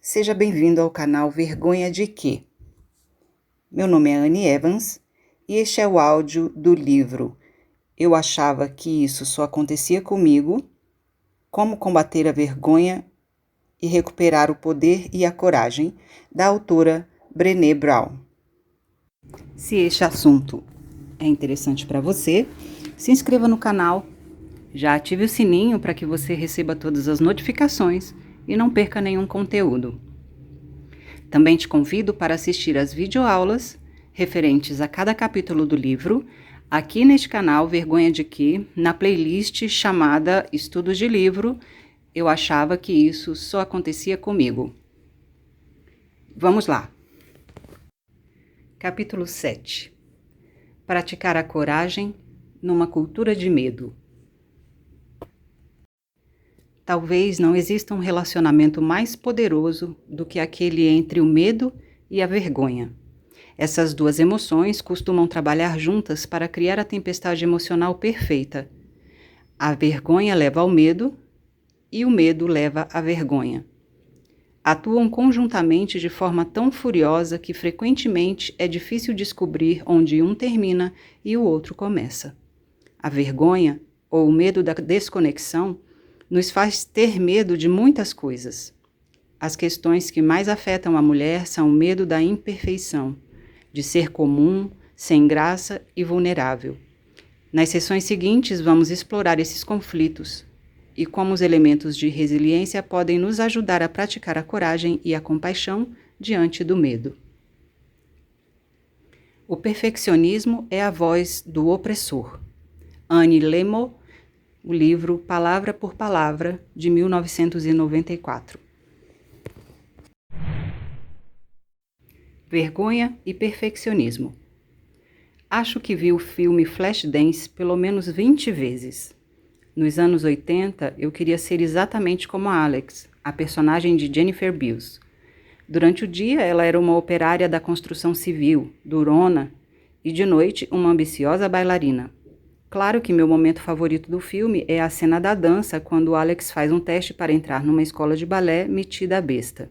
Seja bem-vindo ao canal Vergonha de Quê? Meu nome é Anne Evans e este é o áudio do livro Eu Achava que Isso Só Acontecia Comigo, Como Combater a Vergonha e Recuperar o Poder e a Coragem, da autora Brené Brown. Se este assunto é interessante para você, se inscreva no canal, já ative o sininho para que você receba todas as notificações e não perca nenhum conteúdo. Também te convido para assistir às videoaulas referentes a cada capítulo do livro, aqui neste canal Vergonha de Quê, na playlist chamada Estudos de Livro, Eu Achava que Isso Só Acontecia Comigo. Vamos lá. Capítulo 7. Praticar a coragem numa cultura de medo. Talvez não exista um relacionamento mais poderoso do que aquele entre o medo e a vergonha. Essas duas emoções costumam trabalhar juntas para criar a tempestade emocional perfeita. A vergonha leva ao medo e o medo leva à vergonha. Atuam conjuntamente de forma tão furiosa que frequentemente é difícil descobrir onde um termina e o outro começa. A vergonha, ou o medo da desconexão, nos faz ter medo de muitas coisas. As questões que mais afetam a mulher são o medo da imperfeição, de ser comum, sem graça e vulnerável. Nas sessões seguintes, vamos explorar esses conflitos e como os elementos de resiliência podem nos ajudar a praticar a coragem e a compaixão diante do medo. O perfeccionismo é a voz do opressor. Annie Lemmo, o livro Palavra por Palavra, de 1994. Vergonha e perfeccionismo. Acho que vi o filme Flashdance pelo menos 20 vezes. Nos anos 80, eu queria ser exatamente como a Alex, a personagem de Jennifer Beals. Durante o dia, ela era uma operária da construção civil, durona, e de noite, uma ambiciosa bailarina. Claro que meu momento favorito do filme é a cena da dança, quando Alex faz um teste para entrar numa escola de balé metida a besta.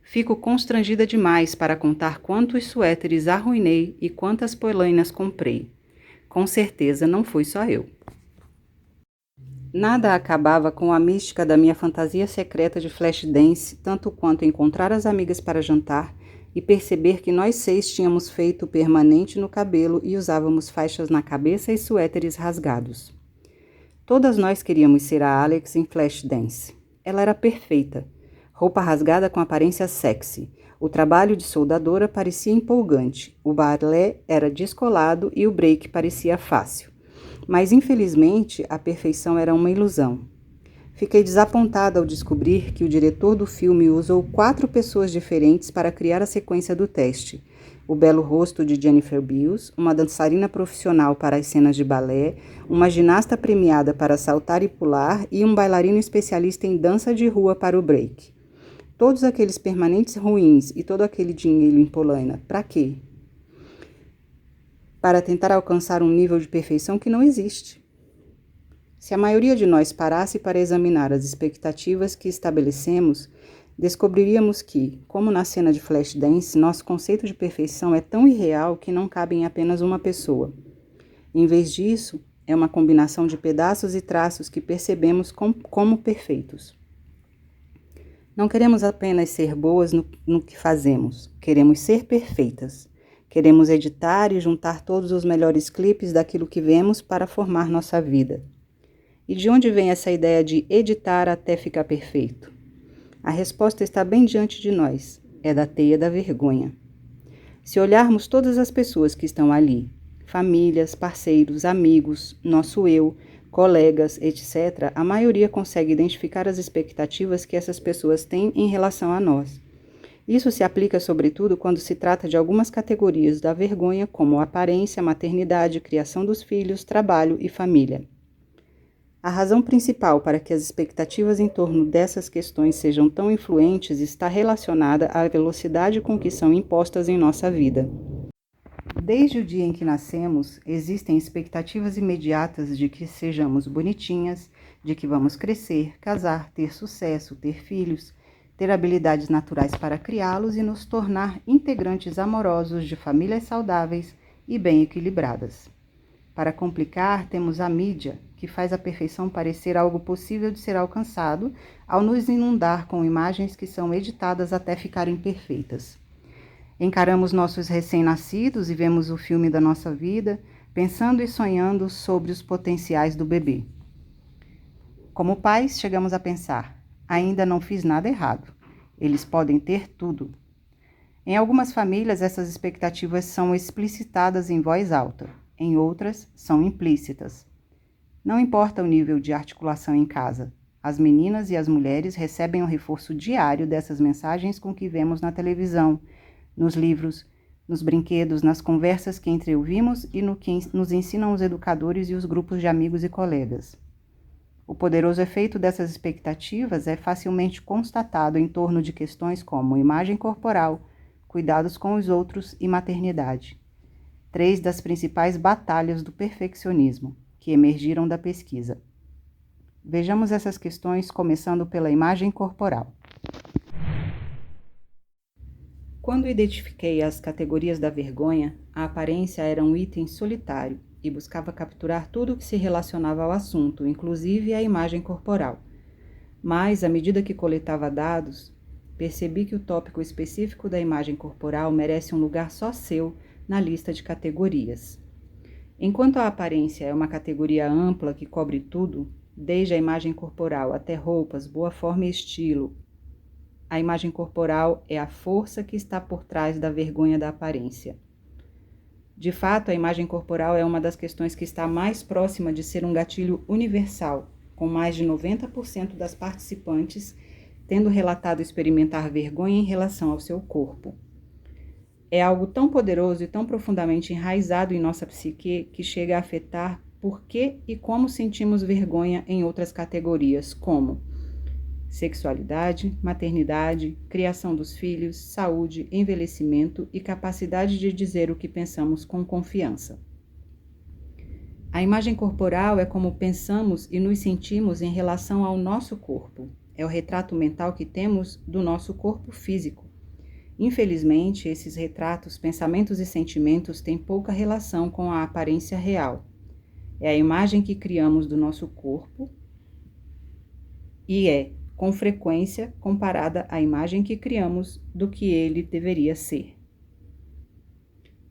Fico constrangida demais para contar quantos suéteres arruinei e quantas polainas comprei. Com certeza não fui só eu. Nada acabava com a mística da minha fantasia secreta de Flashdance, tanto quanto encontrar as amigas para jantar e perceber que nós 6 tínhamos feito permanente no cabelo e usávamos faixas na cabeça e suéteres rasgados. Todas nós queríamos ser a Alex em Flashdance. Ela era perfeita. Roupa rasgada com aparência sexy. O trabalho de soldadora parecia empolgante. O balé era descolado e o break parecia fácil. Mas, infelizmente, a perfeição era uma ilusão. Fiquei desapontada ao descobrir que o diretor do filme usou 4 pessoas diferentes para criar a sequência do teste. O belo rosto de Jennifer Beals, uma dançarina profissional para as cenas de balé, uma ginasta premiada para saltar e pular e um bailarino especialista em dança de rua para o break. Todos aqueles permanentes ruins e todo aquele dinheiro em polaina, para quê? Para tentar alcançar um nível de perfeição que não existe. Se a maioria de nós parasse para examinar as expectativas que estabelecemos, descobriríamos que, como na cena de Flashdance, nosso conceito de perfeição é tão irreal que não cabe em apenas uma pessoa. Em vez disso, é uma combinação de pedaços e traços que percebemos como perfeitos. Não queremos apenas ser boas no que fazemos, queremos ser perfeitas. Queremos editar e juntar todos os melhores clipes daquilo que vemos para formar nossa vida. E de onde vem essa ideia de editar até ficar perfeito? A resposta está bem diante de nós. É da teia da vergonha. Se olharmos todas as pessoas que estão ali, famílias, parceiros, amigos, nosso eu, colegas, etc., a maioria consegue identificar as expectativas que essas pessoas têm em relação a nós. Isso se aplica sobretudo quando se trata de algumas categorias da vergonha, como aparência, maternidade, criação dos filhos, trabalho e família. A razão principal para que as expectativas em torno dessas questões sejam tão influentes está relacionada à velocidade com que são impostas em nossa vida. Desde o dia em que nascemos, existem expectativas imediatas de que sejamos bonitinhas, de que vamos crescer, casar, ter sucesso, ter filhos, ter habilidades naturais para criá-los e nos tornar integrantes amorosos de famílias saudáveis e bem equilibradas. Para complicar, temos a mídia, que faz a perfeição parecer algo possível de ser alcançado ao nos inundar com imagens que são editadas até ficarem perfeitas. Encaramos nossos recém-nascidos e vemos o filme da nossa vida, pensando e sonhando sobre os potenciais do bebê. Como pais, chegamos a pensar: ainda não fiz nada errado. Eles podem ter tudo. Em algumas famílias, essas expectativas são explicitadas em voz alta. Em outras, são implícitas. Não importa o nível de articulação em casa. As meninas e as mulheres recebem um reforço diário dessas mensagens com que vemos na televisão, nos livros, nos brinquedos, nas conversas que entreouvimos e no que nos ensinam os educadores e os grupos de amigos e colegas. O poderoso efeito dessas expectativas é facilmente constatado em torno de questões como imagem corporal, cuidados com os outros e maternidade. 3 das principais batalhas do perfeccionismo, que emergiram da pesquisa. Vejamos essas questões começando pela imagem corporal. Quando identifiquei as categorias da vergonha, a aparência era um item solitário e buscava capturar tudo o que se relacionava ao assunto, inclusive a imagem corporal. Mas, à medida que coletava dados, percebi que o tópico específico da imagem corporal merece um lugar só seu na lista de categorias. Enquanto a aparência é uma categoria ampla que cobre tudo, desde a imagem corporal até roupas, boa forma e estilo, a imagem corporal é a força que está por trás da vergonha da aparência. De fato, a imagem corporal é uma das questões que está mais próxima de ser um gatilho universal, com mais de 90% das participantes tendo relatado experimentar vergonha em relação ao seu corpo. É algo tão poderoso e tão profundamente enraizado em nossa psique que chega a afetar por que e como sentimos vergonha em outras categorias, como sexualidade, maternidade, criação dos filhos, saúde, envelhecimento e capacidade de dizer o que pensamos com confiança. A imagem corporal é como pensamos e nos sentimos em relação ao nosso corpo. É o retrato mental que temos do nosso corpo físico. Infelizmente, esses retratos, pensamentos e sentimentos têm pouca relação com a aparência real. É a imagem que criamos do nosso corpo e é, com frequência, comparada à imagem que criamos do que ele deveria ser.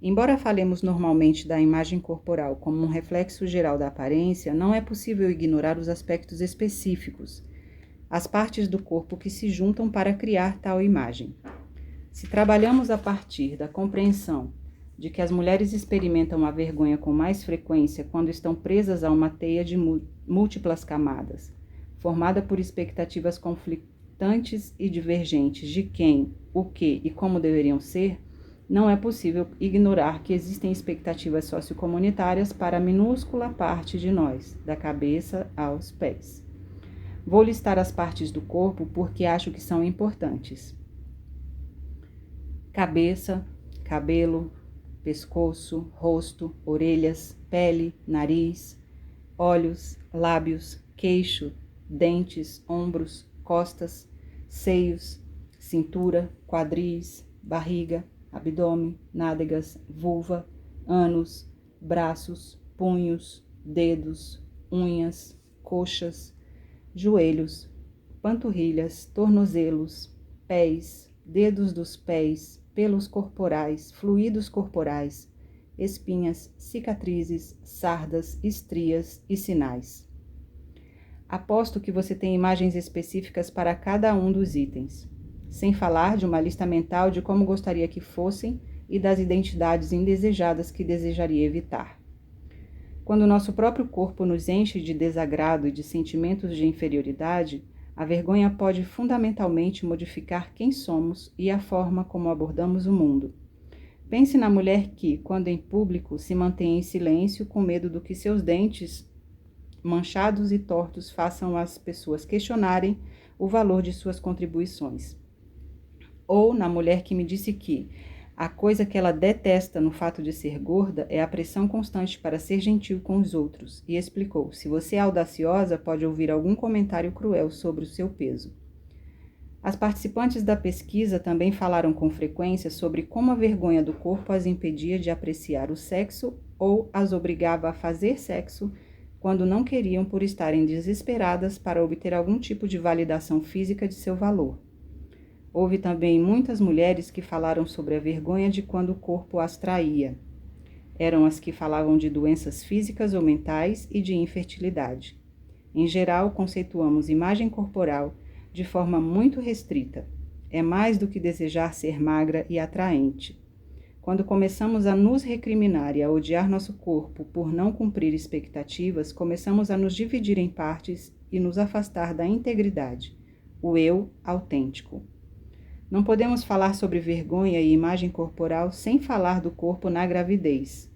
Embora falemos normalmente da imagem corporal como um reflexo geral da aparência, não é possível ignorar os aspectos específicos, as partes do corpo que se juntam para criar tal imagem. Se trabalhamos a partir da compreensão de que as mulheres experimentam a vergonha com mais frequência quando estão presas a uma teia de múltiplas camadas, formada por expectativas conflitantes e divergentes de quem, o que e como deveriam ser, não é possível ignorar que existem expectativas sociocomunitárias para a minúscula parte de nós, da cabeça aos pés. Vou listar as partes do corpo porque acho que são importantes. Cabeça, cabelo, pescoço, rosto, orelhas, pele, nariz, olhos, lábios, queixo, dentes, ombros, costas, seios, cintura, quadris, barriga, abdômen, nádegas, vulva, ânus, braços, punhos, dedos, unhas, coxas, joelhos, panturrilhas, tornozelos, pés, dedos dos pés, pelos corporais, fluidos corporais, espinhas, cicatrizes, sardas, estrias e sinais. Aposto que você tem imagens específicas para cada um dos itens, sem falar de uma lista mental de como gostaria que fossem e das identidades indesejadas que desejaria evitar. Quando nosso próprio corpo nos enche de desagrado e de sentimentos de inferioridade, a vergonha pode fundamentalmente modificar quem somos e a forma como abordamos o mundo. Pense na mulher que, quando em público, se mantém em silêncio com medo do que seus dentes manchados e tortos façam as pessoas questionarem o valor de suas contribuições. Ou na mulher que me disse que a coisa que ela detesta no fato de ser gorda é a pressão constante para ser gentil com os outros, e explicou: se você é audaciosa, pode ouvir algum comentário cruel sobre o seu peso. As participantes da pesquisa também falaram com frequência sobre como a vergonha do corpo as impedia de apreciar o sexo ou as obrigava a fazer sexo quando não queriam por estarem desesperadas para obter algum tipo de validação física de seu valor. Houve também muitas mulheres que falaram sobre a vergonha de quando o corpo as traía. Eram as que falavam de doenças físicas ou mentais e de infertilidade. Em geral, conceituamos imagem corporal de forma muito restrita. É mais do que desejar ser magra e atraente. Quando começamos a nos recriminar e a odiar nosso corpo por não cumprir expectativas, começamos a nos dividir em partes e nos afastar da integridade, o eu autêntico. Não podemos falar sobre vergonha e imagem corporal sem falar do corpo na gravidez.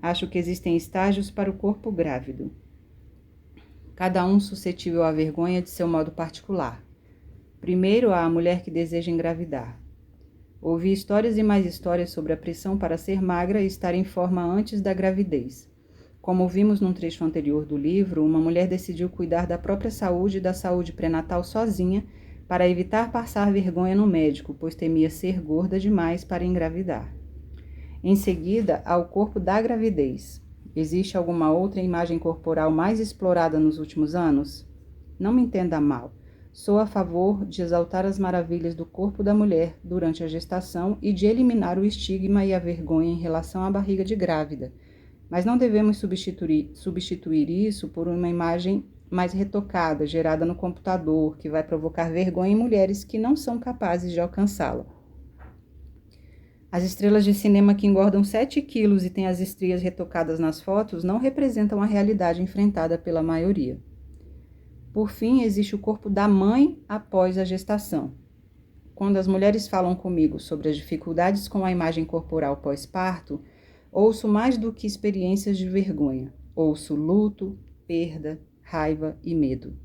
Acho que existem estágios para o corpo grávido. Cada um suscetível à vergonha de seu modo particular. Primeiro, há a mulher que deseja engravidar. Ouvi histórias e mais histórias sobre a pressão para ser magra e estar em forma antes da gravidez. Como vimos num trecho anterior do livro, uma mulher decidiu cuidar da própria saúde e da saúde pré-natal sozinha para evitar passar vergonha no médico, pois temia ser gorda demais para engravidar. Em seguida, há o corpo da gravidez. Existe alguma outra imagem corporal mais explorada nos últimos anos? Não me entenda mal. Sou a favor de exaltar as maravilhas do corpo da mulher durante a gestação e de eliminar o estigma e a vergonha em relação à barriga de grávida. Mas não devemos substituir isso por uma imagem mais retocada, gerada no computador, que vai provocar vergonha em mulheres que não são capazes de alcançá-la. As estrelas de cinema que engordam 7 quilos e têm as estrias retocadas nas fotos não representam a realidade enfrentada pela maioria. Por fim, existe o corpo da mãe após a gestação. Quando as mulheres falam comigo sobre as dificuldades com a imagem corporal pós-parto, ouço mais do que experiências de vergonha. Ouço luto, perda, raiva e medo.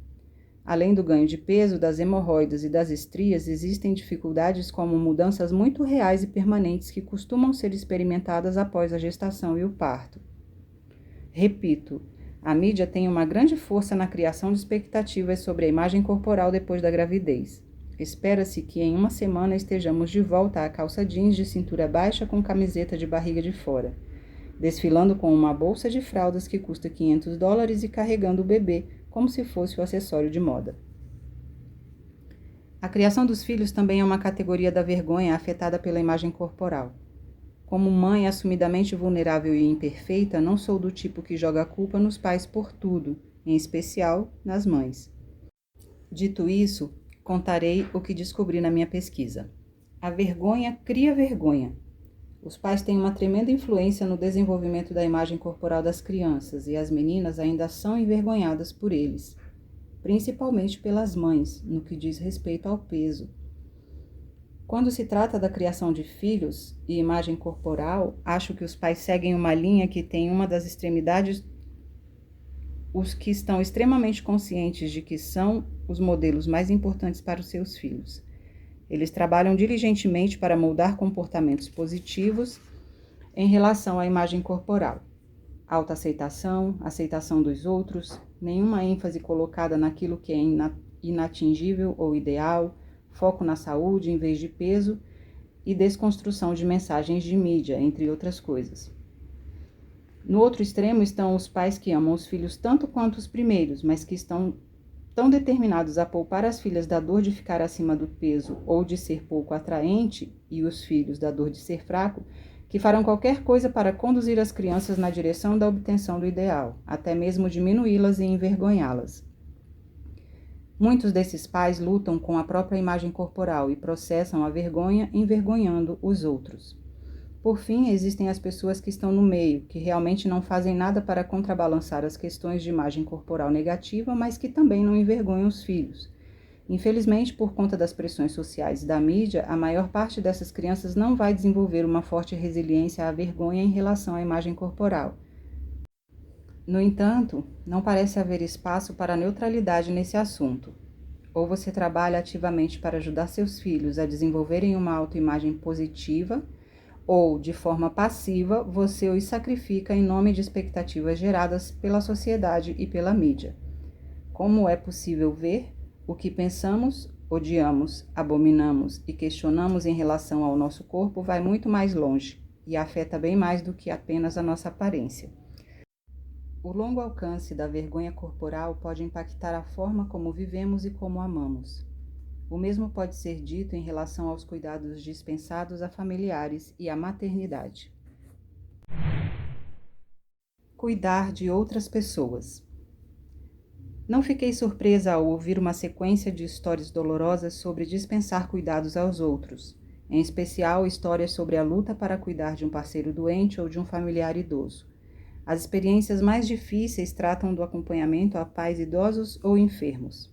Além do ganho de peso, das hemorroidas e das estrias, existem dificuldades como mudanças muito reais e permanentes que costumam ser experimentadas após a gestação e o parto. Repito, a mídia tem uma grande força na criação de expectativas sobre a imagem corporal depois da gravidez. Espera-se que em uma semana estejamos de volta à calça jeans de cintura baixa com camiseta de barriga de fora, desfilando com uma bolsa de fraldas que custa $500 e carregando o bebê como se fosse o acessório de moda. A criação dos filhos também é uma categoria da vergonha afetada pela imagem corporal. Como mãe assumidamente vulnerável e imperfeita, não sou do tipo que joga a culpa nos pais por tudo, em especial nas mães. Dito isso, contarei o que descobri na minha pesquisa. A vergonha cria vergonha. Os pais têm uma tremenda influência no desenvolvimento da imagem corporal das crianças e as meninas ainda são envergonhadas por eles, principalmente pelas mães, no que diz respeito ao peso. Quando se trata da criação de filhos e imagem corporal, acho que os pais seguem uma linha que tem uma das extremidades os que estão extremamente conscientes de que são os modelos mais importantes para os seus filhos. Eles trabalham diligentemente para moldar comportamentos positivos em relação à imagem corporal. Autoaceitação, aceitação dos outros, nenhuma ênfase colocada naquilo que é inatingível ou ideal, foco na saúde em vez de peso e desconstrução de mensagens de mídia, entre outras coisas. No outro extremo estão os pais que amam os filhos tanto quanto os primeiros, mas que estão tão determinados a poupar as filhas da dor de ficar acima do peso ou de ser pouco atraente, e os filhos da dor de ser fraco, que farão qualquer coisa para conduzir as crianças na direção da obtenção do ideal, até mesmo diminuí-las e envergonhá-las. Muitos desses pais lutam com a própria imagem corporal e processam a vergonha envergonhando os outros. Por fim, existem as pessoas que estão no meio, que realmente não fazem nada para contrabalançar as questões de imagem corporal negativa, mas que também não envergonham os filhos. Infelizmente, por conta das pressões sociais e da mídia, a maior parte dessas crianças não vai desenvolver uma forte resiliência à vergonha em relação à imagem corporal. No entanto, não parece haver espaço para neutralidade nesse assunto. Ou você trabalha ativamente para ajudar seus filhos a desenvolverem uma autoimagem positiva, ou, de forma passiva, você os sacrifica em nome de expectativas geradas pela sociedade e pela mídia. Como é possível ver, o que pensamos odiamos, abominamos e questionamos em relação ao nosso corpo vai muito mais longe e afeta bem mais do que apenas a nossa aparência. O longo alcance da vergonha corporal pode impactar a forma como vivemos e como amamos. O mesmo pode ser dito em relação aos cuidados dispensados a familiares e à maternidade. Cuidar de outras pessoas. Não fiquei surpresa ao ouvir uma sequência de histórias dolorosas sobre dispensar cuidados aos outros, em especial histórias sobre a luta para cuidar de um parceiro doente ou de um familiar idoso. As experiências mais difíceis tratam do acompanhamento a pais idosos ou enfermos.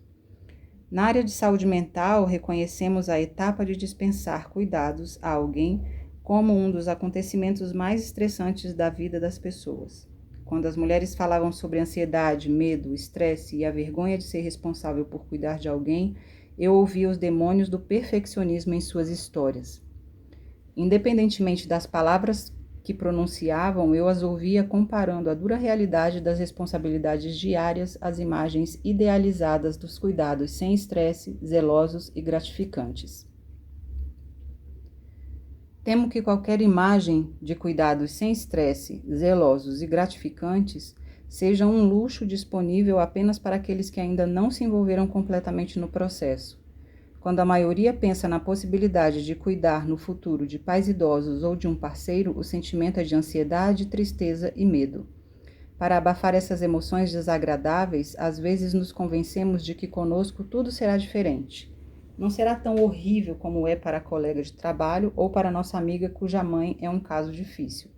Na área de saúde mental, reconhecemos a etapa de dispensar cuidados a alguém como um dos acontecimentos mais estressantes da vida das pessoas. Quando as mulheres falavam sobre ansiedade, medo, estresse e a vergonha de ser responsável por cuidar de alguém, eu ouvia os demônios do perfeccionismo em suas histórias. Independentemente das palavras que pronunciavam, eu as ouvia comparando a dura realidade das responsabilidades diárias às imagens idealizadas dos cuidados sem estresse, zelosos e gratificantes. Temo que qualquer imagem de cuidados sem estresse, zelosos e gratificantes seja um luxo disponível apenas para aqueles que ainda não se envolveram completamente no processo. Quando a maioria pensa na possibilidade de cuidar no futuro de pais idosos ou de um parceiro, o sentimento é de ansiedade, tristeza e medo. Para abafar essas emoções desagradáveis, às vezes nos convencemos de que conosco tudo será diferente. Não será tão horrível como é para a colega de trabalho ou para nossa amiga cuja mãe é um caso difícil.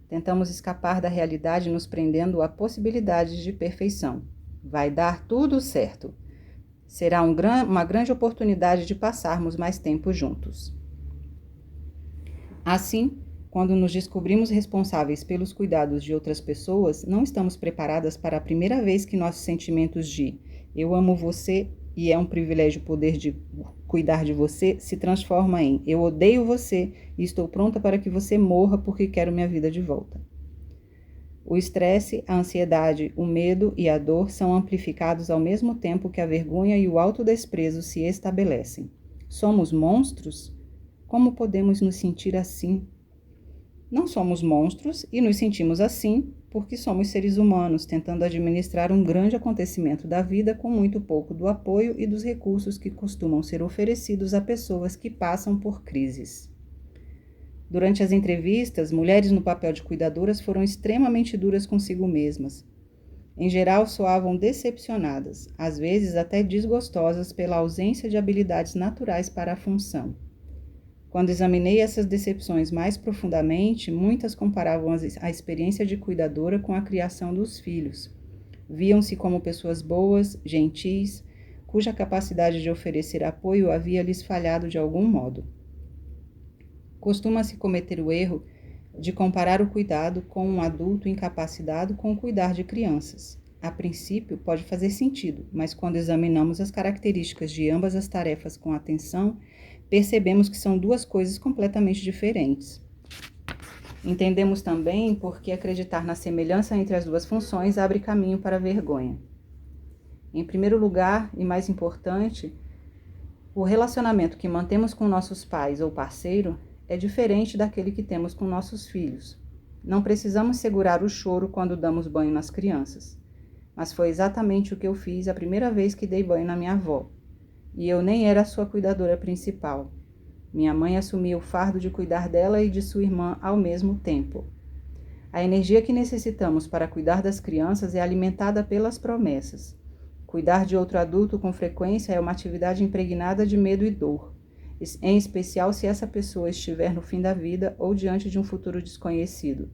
Tentamos escapar da realidade nos prendendo a possibilidades de perfeição. Vai dar tudo certo. Será uma grande oportunidade de passarmos mais tempo juntos. Assim, quando nos descobrimos responsáveis pelos cuidados de outras pessoas, não estamos preparadas para a primeira vez que nossos sentimentos de "eu amo você e é um privilégio poder cuidar de você" se transforma em "eu odeio você e estou pronta para que você morra porque quero minha vida de volta". O estresse, a ansiedade, o medo e a dor são amplificados ao mesmo tempo que a vergonha e o autodesprezo se estabelecem. Somos monstros? Como podemos nos sentir assim? Não somos monstros e nos sentimos assim porque somos seres humanos tentando administrar um grande acontecimento da vida com muito pouco do apoio e dos recursos que costumam ser oferecidos a pessoas que passam por crises. Durante as entrevistas, mulheres no papel de cuidadoras foram extremamente duras consigo mesmas. Em geral, soavam decepcionadas, às vezes até desgostosas pela ausência de habilidades naturais para a função. Quando examinei essas decepções mais profundamente, muitas comparavam a experiência de cuidadora com a criação dos filhos. Viam-se como pessoas boas, gentis, cuja capacidade de oferecer apoio havia lhes falhado de algum modo. Costuma-se cometer o erro de comparar o cuidado com um adulto incapacitado com o cuidar de crianças. A princípio, pode fazer sentido, mas quando examinamos as características de ambas as tarefas com atenção, percebemos que são duas coisas completamente diferentes. Entendemos também por que acreditar na semelhança entre as duas funções abre caminho para a vergonha. Em primeiro lugar, e mais importante, o relacionamento que mantemos com nossos pais ou parceiro é diferente daquele que temos com nossos filhos. Não precisamos segurar o choro quando damos banho nas crianças. Mas foi exatamente o que eu fiz a primeira vez que dei banho na minha avó. E eu nem era a sua cuidadora principal. Minha mãe assumia o fardo de cuidar dela e de sua irmã ao mesmo tempo. A energia que necessitamos para cuidar das crianças é alimentada pelas promessas. Cuidar de outro adulto com frequência é uma atividade impregnada de medo e dor, em especial se essa pessoa estiver no fim da vida ou diante de um futuro desconhecido.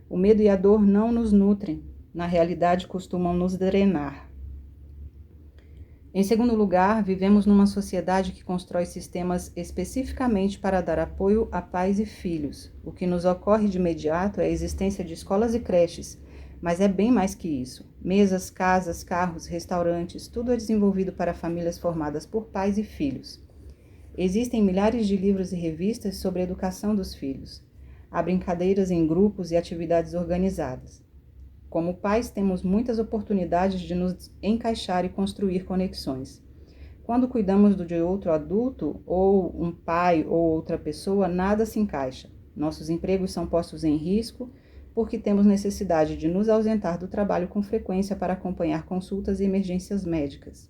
O medo e a dor não nos nutrem, na realidade costumam nos drenar. Em segundo lugar, vivemos numa sociedade que constrói sistemas especificamente para dar apoio a pais e filhos. O que nos ocorre de imediato é a existência de escolas e creches, mas é bem mais que isso. Mesas, casas, carros, restaurantes, tudo é desenvolvido para famílias formadas por pais e filhos. Existem milhares de livros e revistas sobre a educação dos filhos. Há brincadeiras em grupos e atividades organizadas. Como pais, temos muitas oportunidades de nos encaixar e construir conexões. Quando cuidamos de outro adulto, ou um pai ou outra pessoa, nada se encaixa. Nossos empregos são postos em risco porque temos necessidade de nos ausentar do trabalho com frequência para acompanhar consultas e emergências médicas.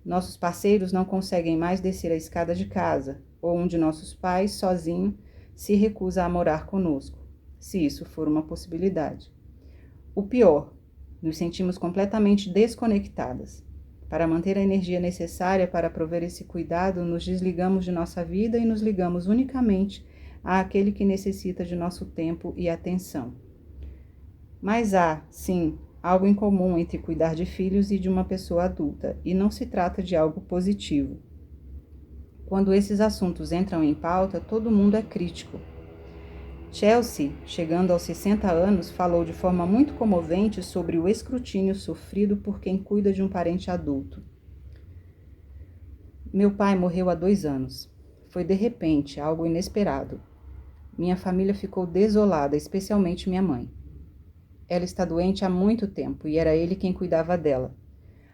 Nossos parceiros não conseguem mais descer a escada de casa, ou um de nossos pais, sozinho, se recusa a morar conosco, se isso for uma possibilidade. O pior, nos sentimos completamente desconectadas. Para manter a energia necessária para prover esse cuidado, nos desligamos de nossa vida e nos ligamos unicamente àquele que necessita de nosso tempo e atenção. Mas há, sim, algo em comum entre cuidar de filhos e de uma pessoa adulta, e não se trata de algo positivo. Quando esses assuntos entram em pauta, todo mundo é crítico. Chelsea, chegando aos 60 anos, falou de forma muito comovente sobre o escrutínio sofrido por quem cuida de um parente adulto. Meu pai morreu há 2 anos. Foi de repente, algo inesperado. Minha família ficou desolada, especialmente minha mãe. Ela está doente há muito tempo e era ele quem cuidava dela.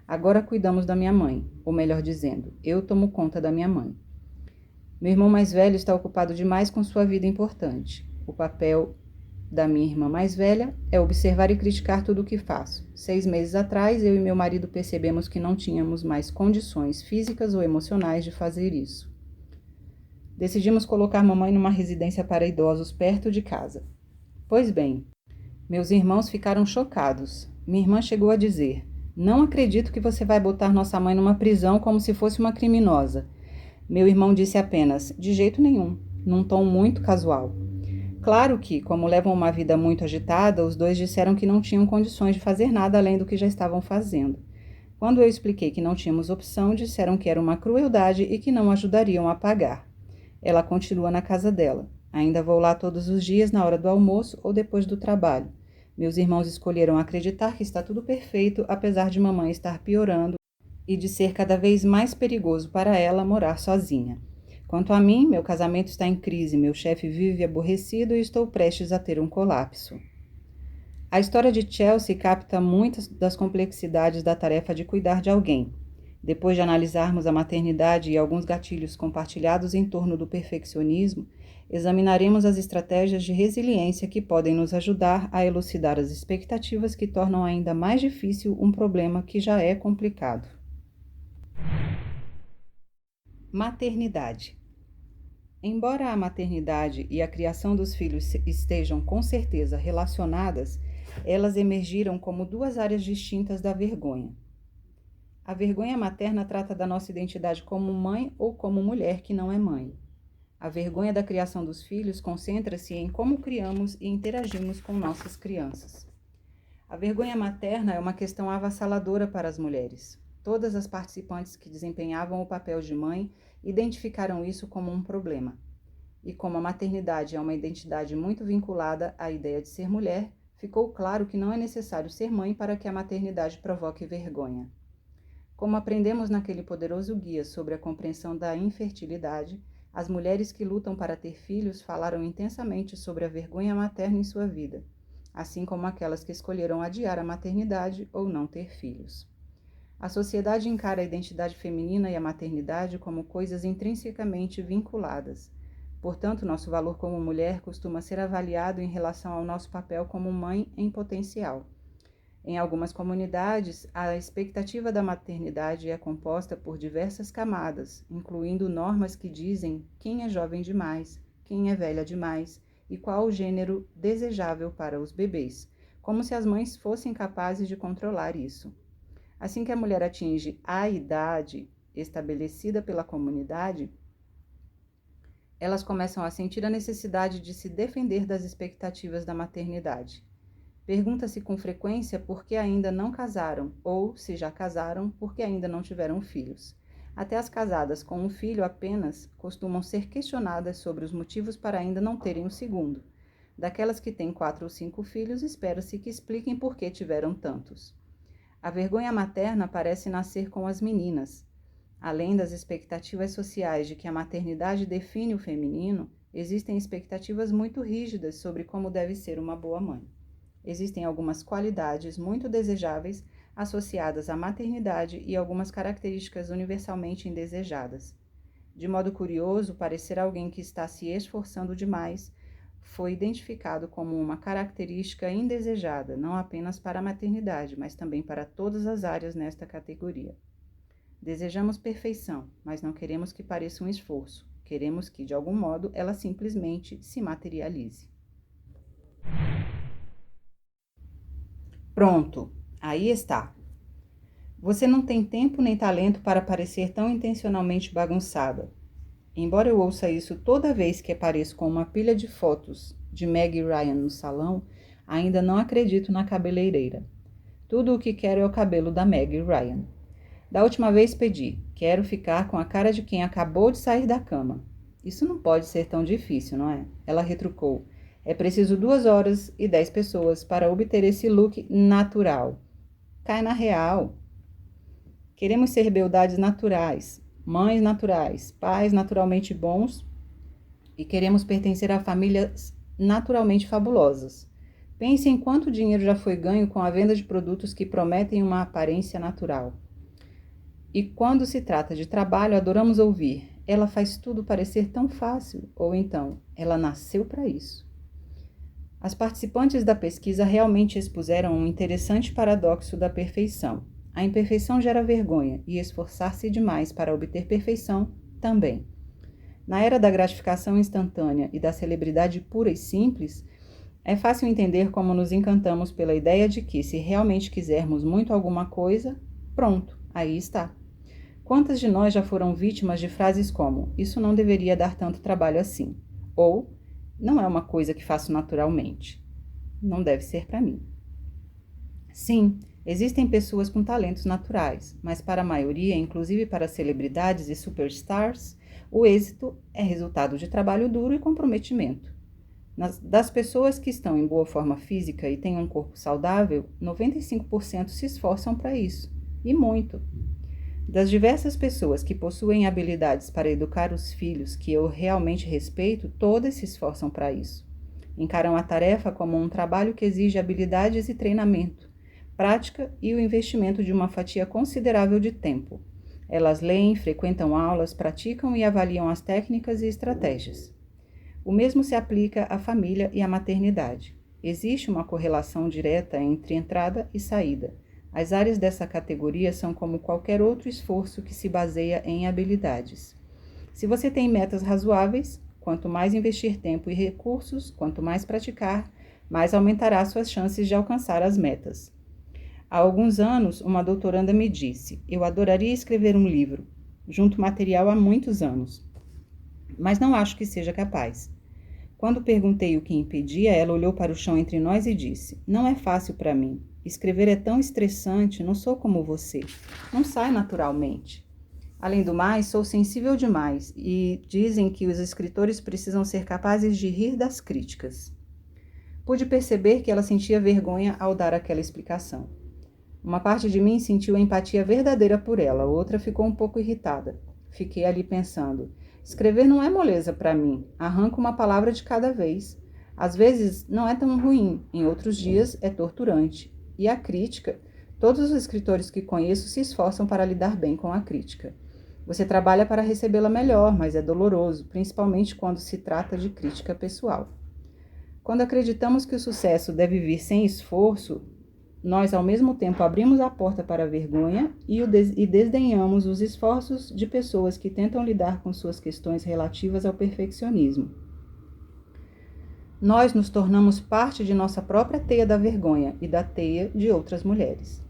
Agora cuidamos da minha mãe, ou melhor dizendo, eu tomo conta da minha mãe. Meu irmão mais velho está ocupado demais com sua vida importante. O papel da minha irmã mais velha é observar e criticar tudo o que faço. 6 meses atrás, eu e meu marido percebemos que não tínhamos mais condições físicas ou emocionais de fazer isso. Decidimos colocar mamãe numa residência para idosos perto de casa. Pois bem, meus irmãos ficaram chocados. Minha irmã chegou a dizer: "Não acredito que você vai botar nossa mãe numa prisão como se fosse uma criminosa." Meu irmão disse apenas: "De jeito nenhum", num tom muito casual. Claro que, como levam uma vida muito agitada, os dois disseram que não tinham condições de fazer nada além do que já estavam fazendo. Quando eu expliquei que não tínhamos opção, disseram que era uma crueldade e que não ajudariam a pagar. Ela continua na casa dela. Ainda vou lá todos os dias na hora do almoço ou depois do trabalho. Meus irmãos escolheram acreditar que está tudo perfeito, apesar de mamãe estar piorando e de ser cada vez mais perigoso para ela morar sozinha. Quanto a mim, meu casamento está em crise, meu chefe vive aborrecido e estou prestes a ter um colapso. A história de Chelsea capta muitas das complexidades da tarefa de cuidar de alguém. Depois de analisarmos a maternidade e alguns gatilhos compartilhados em torno do perfeccionismo, examinaremos as estratégias de resiliência que podem nos ajudar a elucidar as expectativas que tornam ainda mais difícil um problema que já é complicado. Maternidade. Embora a maternidade e a criação dos filhos estejam com certeza relacionadas, elas emergiram como 2 áreas distintas da vergonha. A vergonha materna trata da nossa identidade como mãe ou como mulher que não é mãe. A vergonha da criação dos filhos concentra-se em como criamos e interagimos com nossas crianças. A vergonha materna é uma questão avassaladora para as mulheres. Todas as participantes que desempenhavam o papel de mãe identificaram isso como um problema. E como a maternidade é uma identidade muito vinculada à ideia de ser mulher, ficou claro que não é necessário ser mãe para que a maternidade provoque vergonha. Como aprendemos naquele poderoso guia sobre a compreensão da infertilidade, as mulheres que lutam para ter filhos falaram intensamente sobre a vergonha materna em sua vida, assim como aquelas que escolheram adiar a maternidade ou não ter filhos. A sociedade encara a identidade feminina e a maternidade como coisas intrinsecamente vinculadas. Portanto, nosso valor como mulher costuma ser avaliado em relação ao nosso papel como mãe em potencial. Em algumas comunidades, a expectativa da maternidade é composta por diversas camadas, incluindo normas que dizem quem é jovem demais, quem é velha demais e qual o gênero desejável para os bebês, como se as mães fossem capazes de controlar isso. Assim que a mulher atinge a idade estabelecida pela comunidade, elas começam a sentir a necessidade de se defender das expectativas da maternidade. Pergunta-se com frequência por que ainda não casaram, ou, se já casaram, por que ainda não tiveram filhos. Até as casadas com um filho apenas costumam ser questionadas sobre os motivos para ainda não terem o segundo. Daquelas que têm 4 ou 5 filhos, espera-se que expliquem por que tiveram tantos. A vergonha materna parece nascer com as meninas. Além das expectativas sociais de que a maternidade define o feminino, existem expectativas muito rígidas sobre como deve ser uma boa mãe. Existem algumas qualidades muito desejáveis associadas à maternidade e algumas características universalmente indesejadas. De modo curioso, parecer alguém que está se esforçando demais foi identificado como uma característica indesejada, não apenas para a maternidade, mas também para todas as áreas nesta categoria. Desejamos perfeição, mas não queremos que pareça um esforço. Queremos que, de algum modo, ela simplesmente se materialize. Pronto, aí está. Você não tem tempo nem talento para parecer tão intencionalmente bagunçada. Embora eu ouça isso toda vez que apareço com uma pilha de fotos de Meg Ryan no salão, ainda não acredito na cabeleireira. Tudo o que quero é o cabelo da Meg Ryan. Da última vez pedi, quero ficar com a cara de quem acabou de sair da cama. Isso não pode ser tão difícil, não é? Ela retrucou. É preciso 2 horas e 10 pessoas para obter esse look natural. Cai na real. Queremos ser beldades naturais, mães naturais, pais naturalmente bons e queremos pertencer a famílias naturalmente fabulosas. Pense em quanto dinheiro já foi ganho com a venda de produtos que prometem uma aparência natural. E quando se trata de trabalho, adoramos ouvir: ela faz tudo parecer tão fácil, ou então, ela nasceu para isso. As participantes da pesquisa realmente expuseram um interessante paradoxo da perfeição. A imperfeição gera vergonha e esforçar-se demais para obter perfeição também. Na era da gratificação instantânea e da celebridade pura e simples, é fácil entender como nos encantamos pela ideia de que, se realmente quisermos muito alguma coisa, pronto, aí está. Quantas de nós já foram vítimas de frases como: isso não deveria dar tanto trabalho assim? Ou, não é uma coisa que faço naturalmente. Não deve ser para mim. Sim, existem pessoas com talentos naturais, mas para a maioria, inclusive para celebridades e superstars, o êxito é resultado de trabalho duro e comprometimento. Das pessoas que estão em boa forma física e têm um corpo saudável, 95% se esforçam para isso, e muito. Das diversas pessoas que possuem habilidades para educar os filhos que eu realmente respeito, todas se esforçam para isso. Encaram a tarefa como um trabalho que exige habilidades e treinamento, prática e o investimento de uma fatia considerável de tempo. Elas leem, frequentam aulas, praticam e avaliam as técnicas e estratégias. O mesmo se aplica à família e à maternidade. Existe uma correlação direta entre entrada e saída. As áreas dessa categoria são como qualquer outro esforço que se baseia em habilidades. Se você tem metas razoáveis, quanto mais investir tempo e recursos, quanto mais praticar, mais aumentará suas chances de alcançar as metas. Há alguns anos, uma doutoranda me disse: eu adoraria escrever um livro. Junto material há muitos anos, mas não acho que seja capaz. Quando perguntei o que impedia, ela olhou para o chão entre nós e disse: não é fácil para mim. Escrever é tão estressante, não sou como você. Não sai naturalmente. Além do mais, sou sensível demais e dizem que os escritores precisam ser capazes de rir das críticas. Pude perceber que ela sentia vergonha ao dar aquela explicação. Uma parte de mim sentiu empatia verdadeira por ela, outra ficou um pouco irritada. Fiquei ali pensando: escrever não é moleza para mim, arranco uma palavra de cada vez. Às vezes não é tão ruim, em outros dias é torturante. E a crítica? Todos os escritores que conheço se esforçam para lidar bem com a crítica. Você trabalha para recebê-la melhor, mas é doloroso, principalmente quando se trata de crítica pessoal. Quando acreditamos que o sucesso deve vir sem esforço, nós ao mesmo tempo abrimos a porta para a vergonha e desdenhamos os esforços de pessoas que tentam lidar com suas questões relativas ao perfeccionismo. Nós nos tornamos parte de nossa própria teia da vergonha e da teia de outras mulheres.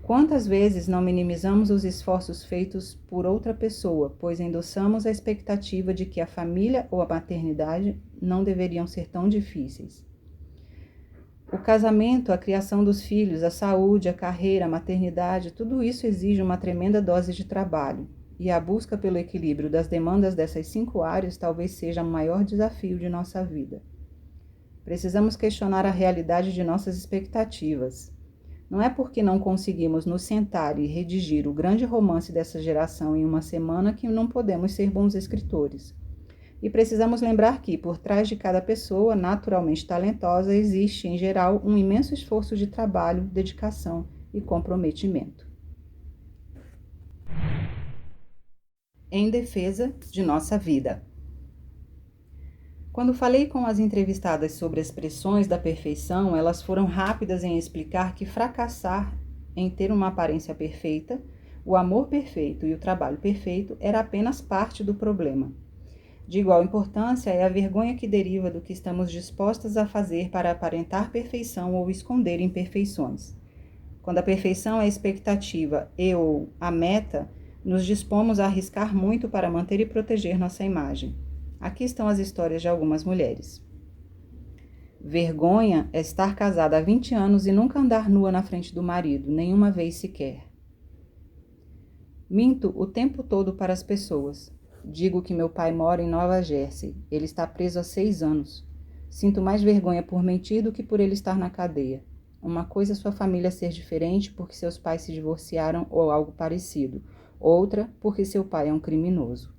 Quantas vezes não minimizamos os esforços feitos por outra pessoa, pois endossamos a expectativa de que a família ou a maternidade não deveriam ser tão difíceis? O casamento, a criação dos filhos, a saúde, a carreira, a maternidade, tudo isso exige uma tremenda dose de trabalho. E a busca pelo equilíbrio das demandas dessas 5 áreas talvez seja o maior desafio de nossa vida. Precisamos questionar a realidade de nossas expectativas. Não é porque não conseguimos nos sentar e redigir o grande romance dessa geração em uma semana que não podemos ser bons escritores. E precisamos lembrar que, por trás de cada pessoa naturalmente talentosa, existe, em geral, um imenso esforço de trabalho, dedicação e comprometimento. Em defesa de nossa vida. Quando falei com as entrevistadas sobre as pressões da perfeição, elas foram rápidas em explicar que fracassar em ter uma aparência perfeita, o amor perfeito e o trabalho perfeito era apenas parte do problema. De igual importância é a vergonha que deriva do que estamos dispostas a fazer para aparentar perfeição ou esconder imperfeições. Quando a perfeição é a expectativa ou a meta, nos dispomos a arriscar muito para manter e proteger nossa imagem. Aqui estão as histórias de algumas mulheres. Vergonha é estar casada há 20 anos e nunca andar nua na frente do marido, nenhuma vez sequer. Minto o tempo todo para as pessoas. Digo que meu pai mora em Nova Jersey. Ele está preso há 6 anos. Sinto mais vergonha por mentir do que por ele estar na cadeia. Uma coisa é sua família ser diferente porque seus pais se divorciaram ou algo parecido. Outra, porque seu pai é um criminoso.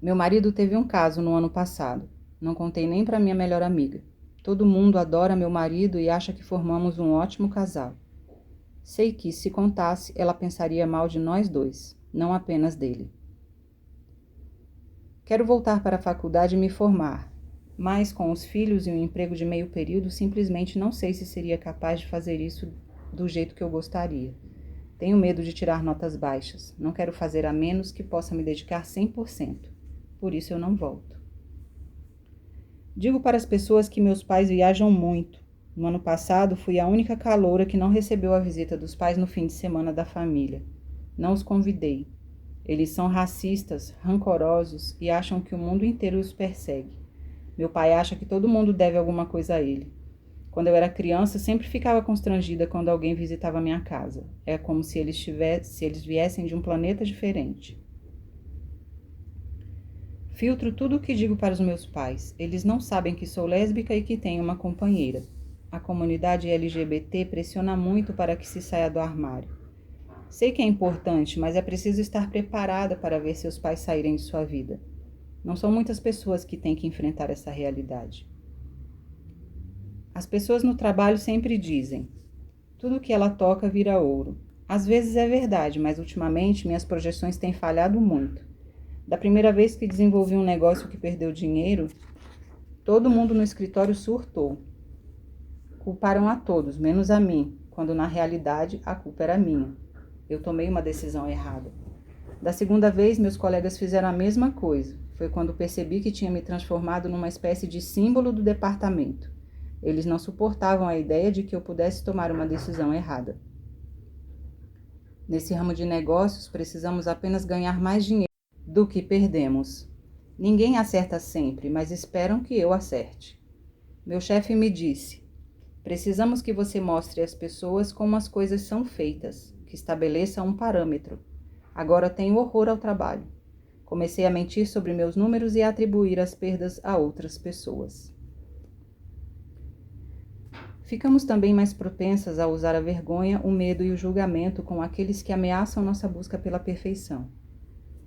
Meu marido teve um caso no ano passado. Não contei nem para minha melhor amiga. Todo mundo adora meu marido e acha que formamos um ótimo casal. Sei que, se contasse, ela pensaria mal de nós dois, não apenas dele. Quero voltar para a faculdade e me formar, mas com os filhos e um emprego de meio período, simplesmente não sei se seria capaz de fazer isso do jeito que eu gostaria. Tenho medo de tirar notas baixas. Não quero fazer a menos que possa me dedicar 100%. Por isso eu não volto. Digo para as pessoas que meus pais viajam muito. No ano passado, fui a única caloura que não recebeu a visita dos pais no fim de semana da família. Não os convidei. Eles são racistas, rancorosos e acham que o mundo inteiro os persegue. Meu pai acha que todo mundo deve alguma coisa a ele. Quando eu era criança, sempre ficava constrangida quando alguém visitava minha casa. É como se eles viessem de um planeta diferente. Filtro tudo o que digo para os meus pais. Eles não sabem que sou lésbica e que tenho uma companheira. A comunidade LGBT pressiona muito para que se saia do armário. Sei que é importante, mas é preciso estar preparada para ver seus pais saírem de sua vida. Não são muitas pessoas que têm que enfrentar essa realidade. As pessoas no trabalho sempre dizem: tudo que ela toca vira ouro. Às vezes é verdade, mas ultimamente minhas projeções têm falhado muito. Da primeira vez que desenvolvi um negócio que perdeu dinheiro, todo mundo no escritório surtou. Culparam a todos, menos a mim, quando na realidade a culpa era minha. Eu tomei uma decisão errada. Da segunda vez, meus colegas fizeram a mesma coisa. Foi quando percebi que tinha me transformado numa espécie de símbolo do departamento. Eles não suportavam a ideia de que eu pudesse tomar uma decisão errada. Nesse ramo de negócios, precisamos apenas ganhar mais dinheiro do que perdemos. Ninguém acerta sempre, mas esperam que eu acerte. Meu chefe me disse: precisamos que você mostre às pessoas como as coisas são feitas, que estabeleça um parâmetro. Agora tenho horror ao trabalho. Comecei a mentir sobre meus números e a atribuir as perdas a outras pessoas. Ficamos também mais propensas a usar a vergonha, o medo e o julgamento com aqueles que ameaçam nossa busca pela perfeição.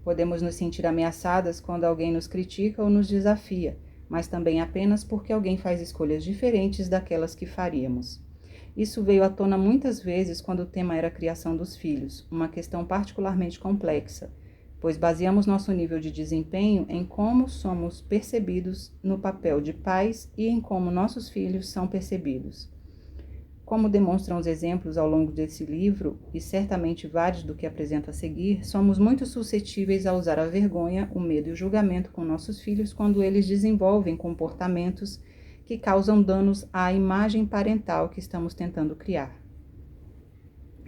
Podemos nos sentir ameaçadas quando alguém nos critica ou nos desafia, mas também apenas porque alguém faz escolhas diferentes daquelas que faríamos. Isso veio à tona muitas vezes quando o tema era a criação dos filhos, uma questão particularmente complexa, pois baseamos nosso nível de desempenho em como somos percebidos no papel de pais e em como nossos filhos são percebidos. Como demonstram os exemplos ao longo desse livro, e certamente vários do que apresento a seguir, somos muito suscetíveis a usar a vergonha, o medo e o julgamento com nossos filhos quando eles desenvolvem comportamentos que causam danos à imagem parental que estamos tentando criar.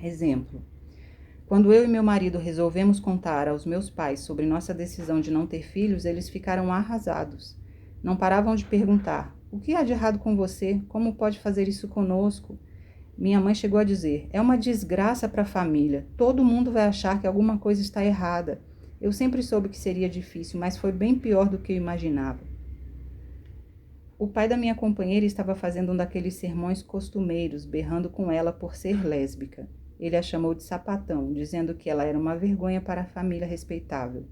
Exemplo: quando eu e meu marido resolvemos contar aos meus pais sobre nossa decisão de não ter filhos, eles ficaram arrasados. Não paravam de perguntar: o que há de errado com você? Como pode fazer isso conosco? Minha mãe chegou a dizer: é uma desgraça para a família. Todo mundo vai achar que alguma coisa está errada. Eu sempre soube que seria difícil, mas foi bem pior do que eu imaginava. O pai da minha companheira estava fazendo um daqueles sermões costumeiros, berrando com ela por ser lésbica. Ele a chamou de sapatão, dizendo que ela era uma vergonha para a família respeitável.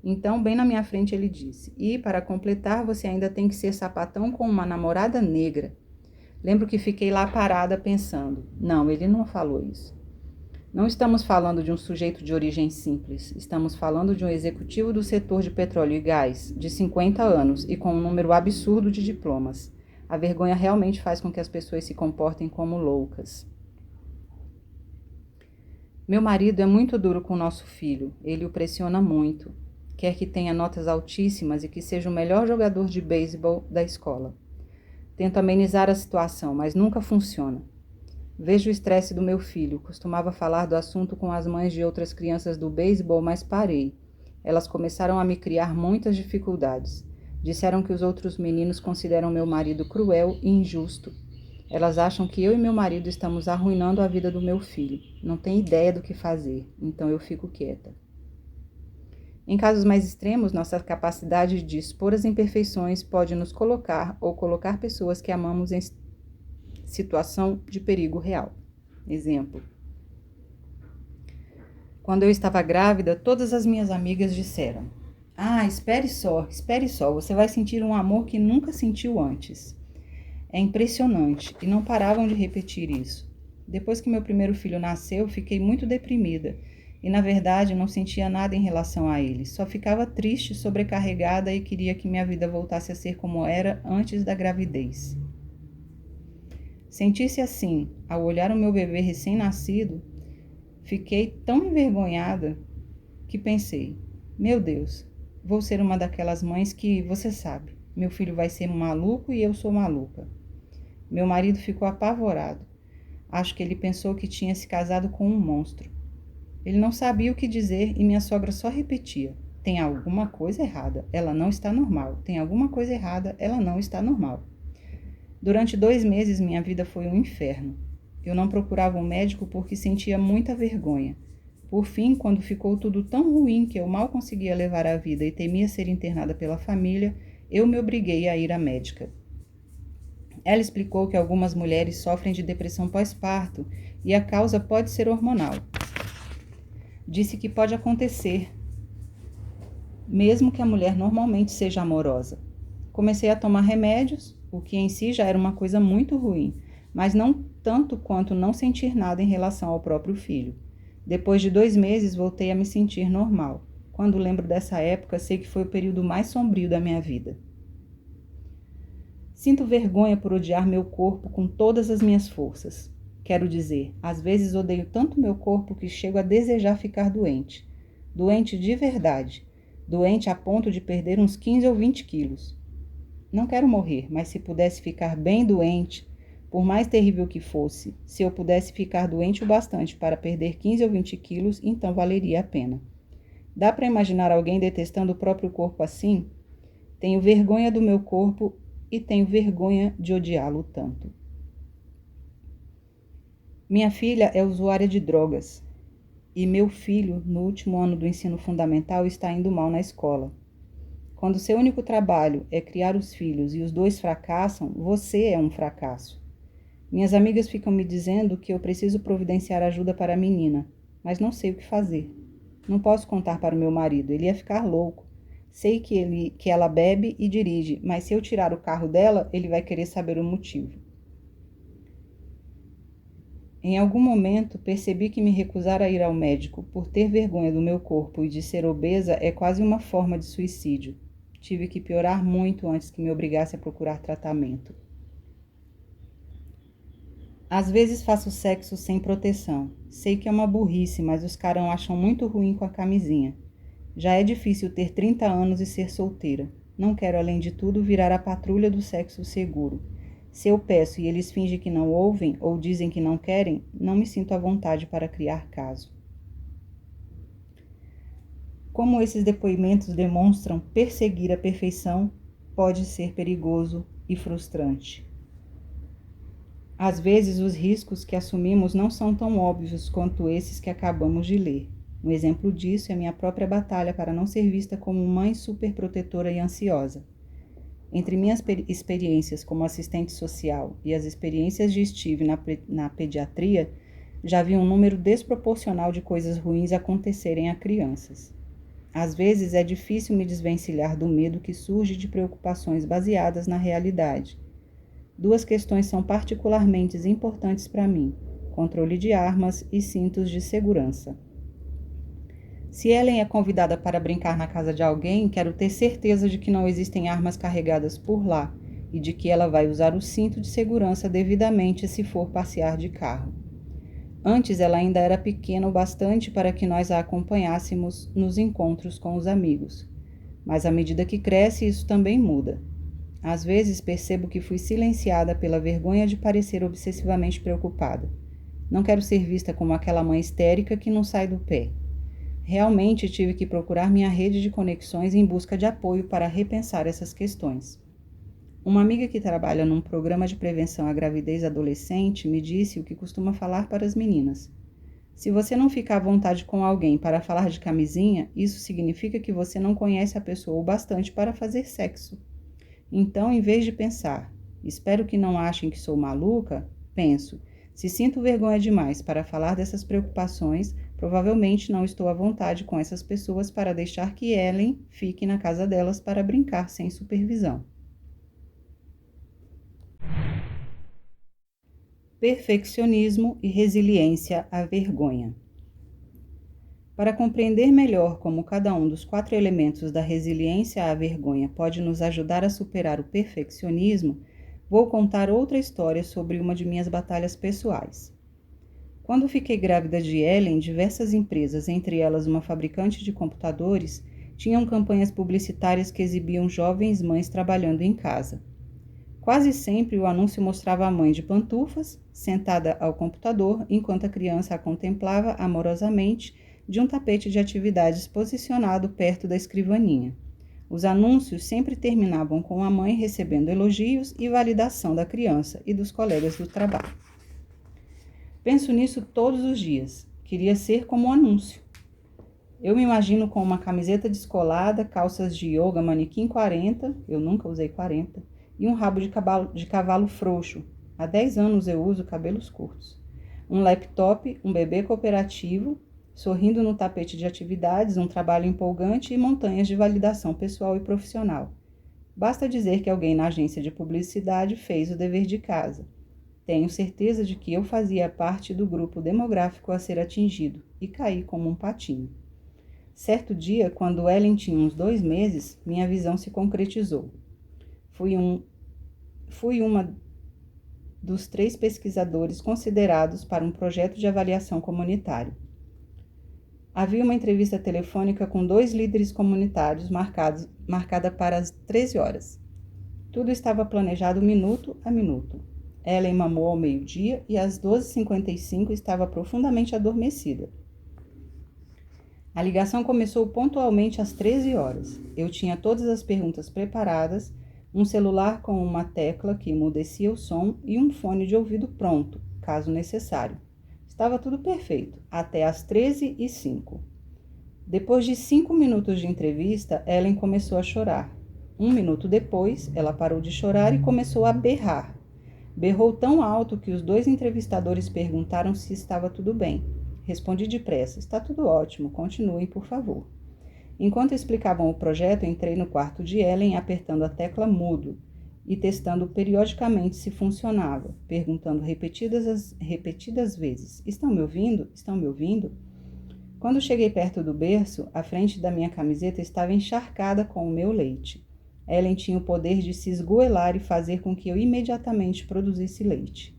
Então, bem na minha frente, ele disse: e, para completar, você ainda tem que ser sapatão com uma namorada negra. Lembro que fiquei lá parada pensando, não, ele não falou isso. Não estamos falando de um sujeito de origem simples, estamos falando de um executivo do setor de petróleo e gás, de 50 anos e com um número absurdo de diplomas. A vergonha realmente faz com que as pessoas se comportem como loucas. Meu marido é muito duro com nosso filho, ele o pressiona muito. Quer que tenha notas altíssimas e que seja o melhor jogador de beisebol da escola. Tento amenizar a situação, mas nunca funciona. Vejo o estresse do meu filho. Costumava falar do assunto com as mães de outras crianças do beisebol, mas parei. Elas começaram a me criar muitas dificuldades. Disseram que os outros meninos consideram meu marido cruel e injusto. Elas acham que eu e meu marido estamos arruinando a vida do meu filho. Não têm ideia do que fazer, então eu fico quieta. Em casos mais extremos, nossa capacidade de expor as imperfeições pode nos colocar ou colocar pessoas que amamos em situação de perigo real. Exemplo. Quando eu estava grávida, todas as minhas amigas disseram: espere só, você vai sentir um amor que nunca sentiu antes. É impressionante, e não paravam de repetir isso. Depois que meu primeiro filho nasceu, fiquei muito deprimida, e na verdade não sentia nada em relação a ele, só ficava triste, sobrecarregada e queria que minha vida voltasse a ser como era antes da gravidez. Senti-se assim, ao olhar o meu bebê recém-nascido, fiquei tão envergonhada que pensei, meu Deus, vou ser uma daquelas mães que, você sabe, meu filho vai ser maluco e eu sou maluca. Meu marido ficou apavorado. Acho que ele pensou que tinha se casado com um monstro. Ele não sabia o que dizer e minha sogra só repetia, tem alguma coisa errada, ela não está normal, tem alguma coisa errada, ela não está normal. Durante 2 meses, minha vida foi um inferno. Eu não procurava um médico porque sentia muita vergonha. Por fim, quando ficou tudo tão ruim que eu mal conseguia levar a vida e temia ser internada pela família, eu me obriguei a ir à médica. Ela explicou que algumas mulheres sofrem de depressão pós-parto e a causa pode ser hormonal. Disse que pode acontecer, mesmo que a mulher normalmente seja amorosa. Comecei a tomar remédios, o que em si já era uma coisa muito ruim, mas não tanto quanto não sentir nada em relação ao próprio filho. Depois de 2 meses, voltei a me sentir normal. Quando lembro dessa época, sei que foi o período mais sombrio da minha vida. Sinto vergonha por odiar meu corpo com todas as minhas forças. Quero dizer, às vezes odeio tanto meu corpo que chego a desejar ficar doente. Doente de verdade. Doente a ponto de perder uns 15 ou 20 quilos. Não quero morrer, mas se pudesse ficar bem doente, por mais terrível que fosse, se eu pudesse ficar doente o bastante para perder 15 ou 20 quilos, então valeria a pena. Dá para imaginar alguém detestando o próprio corpo assim? Tenho vergonha do meu corpo e tenho vergonha de odiá-lo tanto. Minha filha é usuária de drogas e meu filho, no último ano do ensino fundamental, está indo mal na escola. Quando seu único trabalho é criar os filhos e os 2 fracassam, você é um fracasso. Minhas amigas ficam me dizendo que eu preciso providenciar ajuda para a menina, mas não sei o que fazer. Não posso contar para o meu marido, ele ia ficar louco. Sei que ela bebe e dirige, mas se eu tirar o carro dela, ele vai querer saber o motivo. Em algum momento, percebi que me recusar a ir ao médico por ter vergonha do meu corpo e de ser obesa é quase uma forma de suicídio. Tive que piorar muito antes que me obrigasse a procurar tratamento. Às vezes faço sexo sem proteção. Sei que é uma burrice, mas os caras acham muito ruim com a camisinha. Já é difícil ter 30 anos e ser solteira. Não quero, além de tudo, virar a patrulha do sexo seguro. Se eu peço e eles fingem que não ouvem ou dizem que não querem, não me sinto à vontade para criar caso. Como esses depoimentos demonstram, perseguir a perfeição pode ser perigoso e frustrante. Às vezes, os riscos que assumimos não são tão óbvios quanto esses que acabamos de ler. Um exemplo disso é a minha própria batalha para não ser vista como mãe superprotetora e ansiosa. Entre minhas experiências como assistente social e as experiências de Steve na pediatria, já vi um número desproporcional de coisas ruins acontecerem a crianças. Às vezes é difícil me desvencilhar do medo que surge de preocupações baseadas na realidade. Duas questões são particularmente importantes para mim: controle de armas e cintos de segurança. Se Ellen é convidada para brincar na casa de alguém, quero ter certeza de que não existem armas carregadas por lá e de que ela vai usar o cinto de segurança devidamente se for passear de carro. Antes, ela ainda era pequena o bastante para que nós a acompanhássemos nos encontros com os amigos. Mas à medida que cresce, isso também muda. Às vezes percebo que fui silenciada pela vergonha de parecer obsessivamente preocupada. Não quero ser vista como aquela mãe histérica que não sai do pé. Realmente tive que procurar minha rede de conexões em busca de apoio para repensar essas questões. Uma amiga que trabalha num programa de prevenção à gravidez adolescente me disse o que costuma falar para as meninas. Se você não ficar à vontade com alguém para falar de camisinha, isso significa que você não conhece a pessoa o bastante para fazer sexo. Então, em vez de pensar, espero que não achem que sou maluca, penso, se sinto vergonha demais para falar dessas preocupações, provavelmente não estou à vontade com essas pessoas para deixar que Ellen fique na casa delas para brincar sem supervisão. Perfeccionismo e resiliência à vergonha. Para compreender melhor como cada um dos 4 elementos da resiliência à vergonha pode nos ajudar a superar o perfeccionismo, vou contar outra história sobre uma de minhas batalhas pessoais. Quando fiquei grávida de Ellen, diversas empresas, entre elas uma fabricante de computadores, tinham campanhas publicitárias que exibiam jovens mães trabalhando em casa. Quase sempre o anúncio mostrava a mãe de pantufas, sentada ao computador, enquanto a criança a contemplava amorosamente de um tapete de atividades posicionado perto da escrivaninha. Os anúncios sempre terminavam com a mãe recebendo elogios e validação da criança e dos colegas do trabalho. Penso nisso todos os dias. Queria ser como o anúncio. Eu me imagino com uma camiseta descolada, calças de yoga manequim 40, eu nunca usei 40, e um rabo de cavalo frouxo. Há 10 anos eu uso cabelos curtos. Um laptop, um bebê cooperativo, sorrindo no tapete de atividades, um trabalho empolgante e montanhas de validação pessoal e profissional. Basta dizer que alguém na agência de publicidade fez o dever de casa. Tenho certeza de que eu fazia parte do grupo demográfico a ser atingido e caí como um patinho. Certo dia, quando Ellen tinha uns 2 meses, minha visão se concretizou. Fui uma dos 3 pesquisadores considerados para um projeto de avaliação comunitário. Havia uma entrevista telefônica com 2 líderes comunitários marcada para as 13 horas. Tudo estava planejado minuto a minuto. Ellen mamou ao meio-dia e às 12h55 estava profundamente adormecida. A ligação começou pontualmente às 13 horas. Eu tinha todas as perguntas preparadas, um celular com uma tecla que emudecia o som e um fone de ouvido pronto, caso necessário. Estava tudo perfeito, até às 13h05. Depois de 5 minutos de entrevista, Ellen começou a chorar. 1 minuto depois, ela parou de chorar e começou a berrar. Berrou tão alto que os 2 entrevistadores perguntaram se estava tudo bem. Respondi depressa, está tudo ótimo, continuem, por favor. Enquanto explicavam o projeto, entrei no quarto de Ellen apertando a tecla mudo e testando periodicamente se funcionava, perguntando repetidas vezes, estão me ouvindo? Estão me ouvindo? Quando cheguei perto do berço, a frente da minha camiseta estava encharcada com o meu leite. Ellen tinha o poder de se esgoelar e fazer com que eu imediatamente produzisse leite.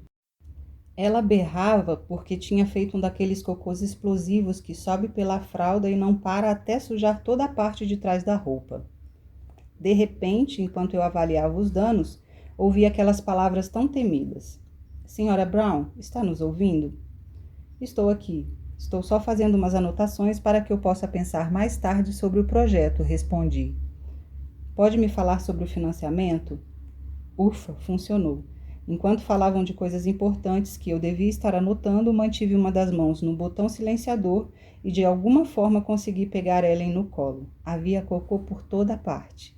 Ela berrava porque tinha feito um daqueles cocôs explosivos que sobe pela fralda e não para até sujar toda a parte de trás da roupa. De repente, enquanto eu avaliava os danos, ouvi aquelas palavras tão temidas. Senhora Brown, está nos ouvindo? Estou aqui. Estou só fazendo umas anotações para que eu possa pensar mais tarde sobre o projeto, respondi. Pode me falar sobre o financiamento? Ufa, funcionou. Enquanto falavam de coisas importantes que eu devia estar anotando, mantive uma das mãos no botão silenciador e de alguma forma consegui pegar Ellen no colo. Havia cocô por toda parte.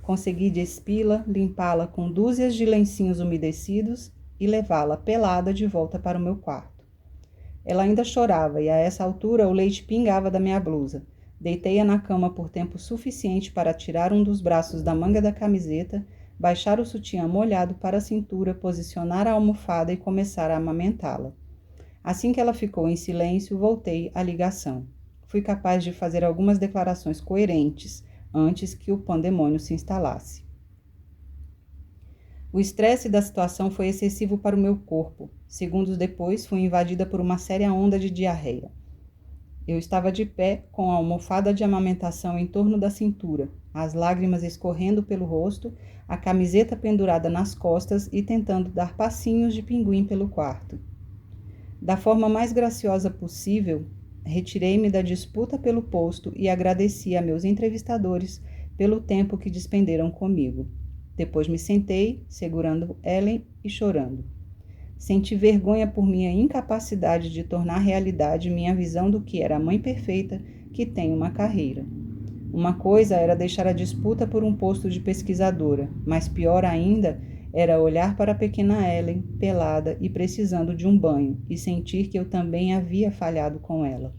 Consegui despi-la, limpá-la com dúzias de lencinhos umedecidos e levá-la pelada de volta para o meu quarto. Ela ainda chorava e a essa altura o leite pingava da minha blusa. Deitei-a na cama por tempo suficiente para tirar um dos braços da manga da camiseta, baixar o sutiã molhado para a cintura, posicionar a almofada e começar a amamentá-la. Assim que ela ficou em silêncio, voltei à ligação. Fui capaz de fazer algumas declarações coerentes antes que o pandemônio se instalasse. O estresse da situação foi excessivo para o meu corpo. Segundos depois, fui invadida por uma séria onda de diarreia. Eu estava de pé, com a almofada de amamentação em torno da cintura, as lágrimas escorrendo pelo rosto, a camiseta pendurada nas costas e tentando dar passinhos de pinguim pelo quarto. Da forma mais graciosa possível, retirei-me da disputa pelo posto e agradeci a meus entrevistadores pelo tempo que despenderam comigo. Depois me sentei, segurando Ellen e chorando. Senti vergonha por minha incapacidade de tornar realidade minha visão do que era a mãe perfeita que tem uma carreira. Uma coisa era deixar a disputa por um posto de pesquisadora, mas pior ainda era olhar para a pequena Ellen, pelada e precisando de um banho, e sentir que eu também havia falhado com ela.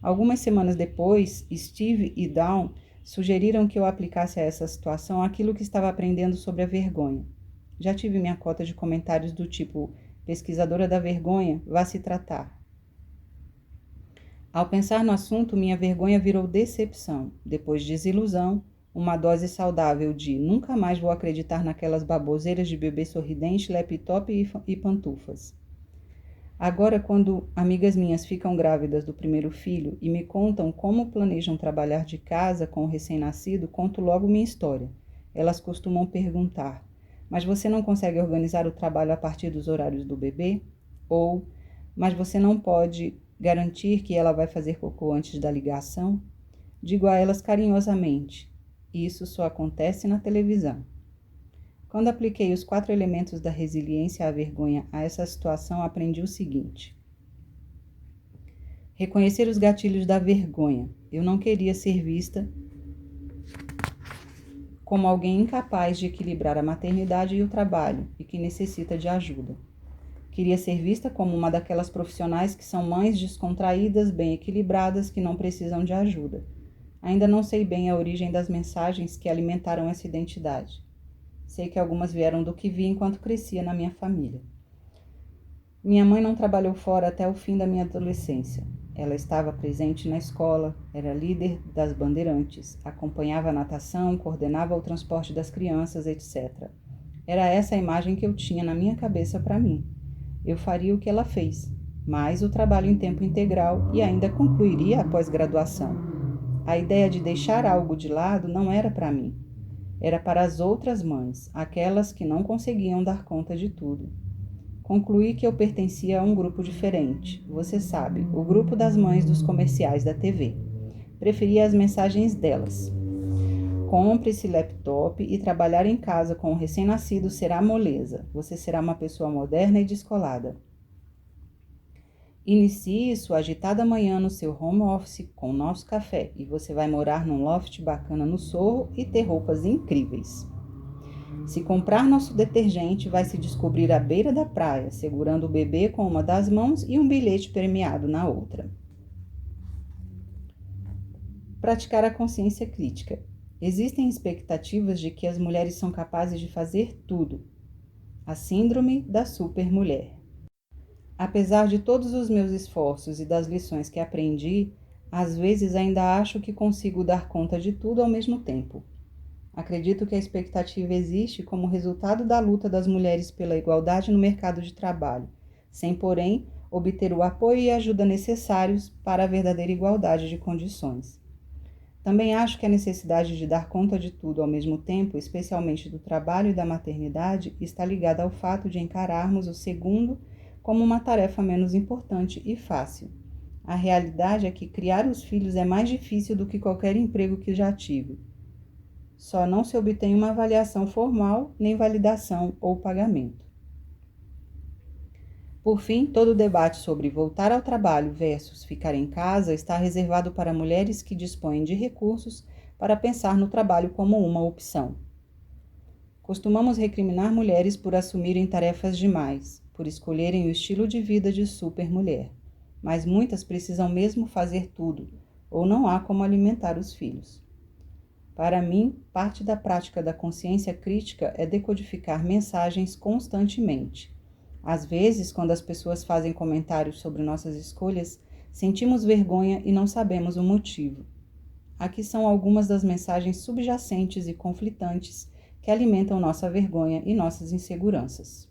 Algumas semanas depois, Steve e Dawn sugeriram que eu aplicasse a essa situação aquilo que estava aprendendo sobre a vergonha. Já tive minha cota de comentários do tipo, pesquisadora da vergonha, vá se tratar. Ao pensar no assunto, minha vergonha virou decepção, depois desilusão, uma dose saudável de nunca mais vou acreditar naquelas baboseiras de bebê sorridente, laptop e pantufas. Agora, quando amigas minhas ficam grávidas do primeiro filho e me contam como planejam trabalhar de casa com o recém-nascido, conto logo minha história. Elas costumam perguntar, mas você não consegue organizar o trabalho a partir dos horários do bebê? Ou, mas você não pode garantir que ela vai fazer cocô antes da ligação? Digo a elas carinhosamente, isso só acontece na televisão. Quando apliquei os 4 elementos da resiliência à vergonha a essa situação, aprendi o seguinte. Reconhecer os gatilhos da vergonha. Eu não queria ser vista como alguém incapaz de equilibrar a maternidade e o trabalho e que necessita de ajuda. Queria ser vista como uma daquelas profissionais que são mães descontraídas, bem equilibradas, que não precisam de ajuda. Ainda não sei bem a origem das mensagens que alimentaram essa identidade. Sei que algumas vieram do que vi enquanto crescia na minha família. Minha mãe não trabalhou fora até o fim da minha adolescência. Ela estava presente na escola, era líder das bandeirantes, acompanhava a natação, coordenava o transporte das crianças, etc. Era essa a imagem que eu tinha na minha cabeça para mim. Eu faria o que ela fez, mais o trabalho em tempo integral e ainda concluiria a pós-graduação. A ideia de deixar algo de lado não era para mim. Era para as outras mães, aquelas que não conseguiam dar conta de tudo. Concluí que eu pertencia a um grupo diferente. Você sabe, o grupo das mães dos comerciais da TV. Preferia as mensagens delas. Compre esse laptop e trabalhar em casa com o recém-nascido será moleza. Você será uma pessoa moderna e descolada. Inicie sua agitada manhã no seu home office com nosso café e você vai morar num loft bacana no Sorro e ter roupas incríveis. Se comprar nosso detergente, vai se descobrir à beira da praia, segurando o bebê com uma das mãos e um bilhete premiado na outra. Praticar a consciência crítica. Existem expectativas de que as mulheres são capazes de fazer tudo. A síndrome da supermulher. Apesar de todos os meus esforços e das lições que aprendi, às vezes ainda acho que consigo dar conta de tudo ao mesmo tempo. Acredito que a expectativa existe como resultado da luta das mulheres pela igualdade no mercado de trabalho, sem, porém, obter o apoio e ajuda necessários para a verdadeira igualdade de condições. Também acho que a necessidade de dar conta de tudo ao mesmo tempo, especialmente do trabalho e da maternidade, está ligada ao fato de encararmos o segundo como uma tarefa menos importante e fácil. A realidade é que criar os filhos é mais difícil do que qualquer emprego que já tive. Só não se obtém uma avaliação formal, nem validação ou pagamento. Por fim, todo o debate sobre voltar ao trabalho versus ficar em casa está reservado para mulheres que dispõem de recursos para pensar no trabalho como uma opção. Costumamos recriminar mulheres por assumirem tarefas demais, por escolherem o estilo de vida de supermulher, mas muitas precisam mesmo fazer tudo, ou não há como alimentar os filhos. Para mim, parte da prática da consciência crítica é decodificar mensagens constantemente. Às vezes, quando as pessoas fazem comentários sobre nossas escolhas, sentimos vergonha e não sabemos o motivo. Aqui são algumas das mensagens subjacentes e conflitantes que alimentam nossa vergonha e nossas inseguranças.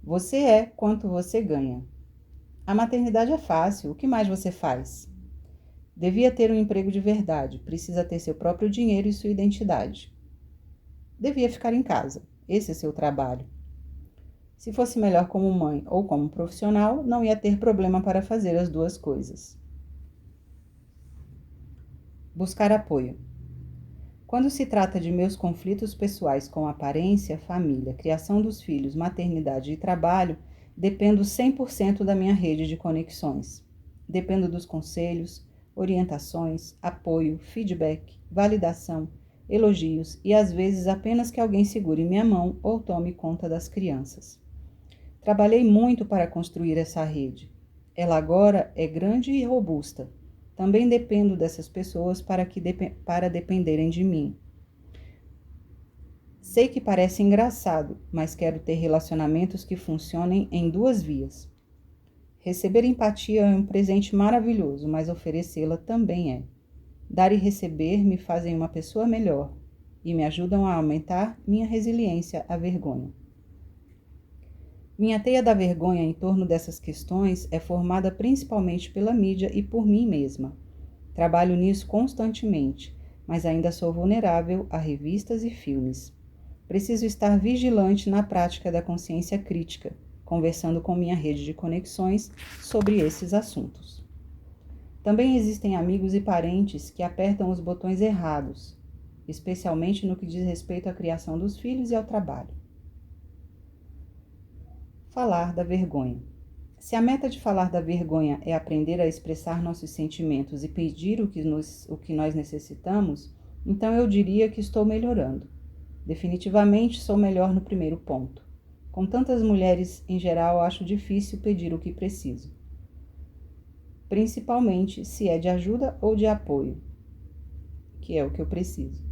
Você é quanto você ganha. A maternidade é fácil, o que mais você faz? Devia ter um emprego de verdade, precisa ter seu próprio dinheiro e sua identidade. Devia ficar em casa, esse é seu trabalho. Se fosse melhor como mãe ou como profissional, não ia ter problema para fazer as duas coisas. Buscar apoio. Quando se trata de meus conflitos pessoais com aparência, família, criação dos filhos, maternidade e trabalho, dependo 100% da minha rede de conexões. Dependo dos conselhos, orientações, apoio, feedback, validação, elogios e às vezes apenas que alguém segure minha mão ou tome conta das crianças. Trabalhei muito para construir essa rede. Ela agora é grande e robusta. Também dependo dessas pessoas para dependerem de mim. Sei que parece engraçado, mas quero ter relacionamentos que funcionem em duas vias. Receber empatia é um presente maravilhoso, mas oferecê-la também é. Dar e receber me fazem uma pessoa melhor e me ajudam a aumentar minha resiliência à vergonha. Minha teia da vergonha em torno dessas questões é formada principalmente pela mídia e por mim mesma. Trabalho nisso constantemente, mas ainda sou vulnerável a revistas e filmes. Preciso estar vigilante na prática da consciência crítica, conversando com minha rede de conexões sobre esses assuntos. Também existem amigos e parentes que apertam os botões errados, especialmente no que diz respeito à criação dos filhos e ao trabalho. Falar da vergonha. Se a meta de falar da vergonha é aprender a expressar nossos sentimentos e pedir o que nós necessitamos, então eu diria que estou melhorando. Definitivamente sou melhor no primeiro ponto. Com tantas mulheres, em geral, acho difícil pedir o que preciso. Principalmente se é de ajuda ou de apoio, que é o que eu preciso.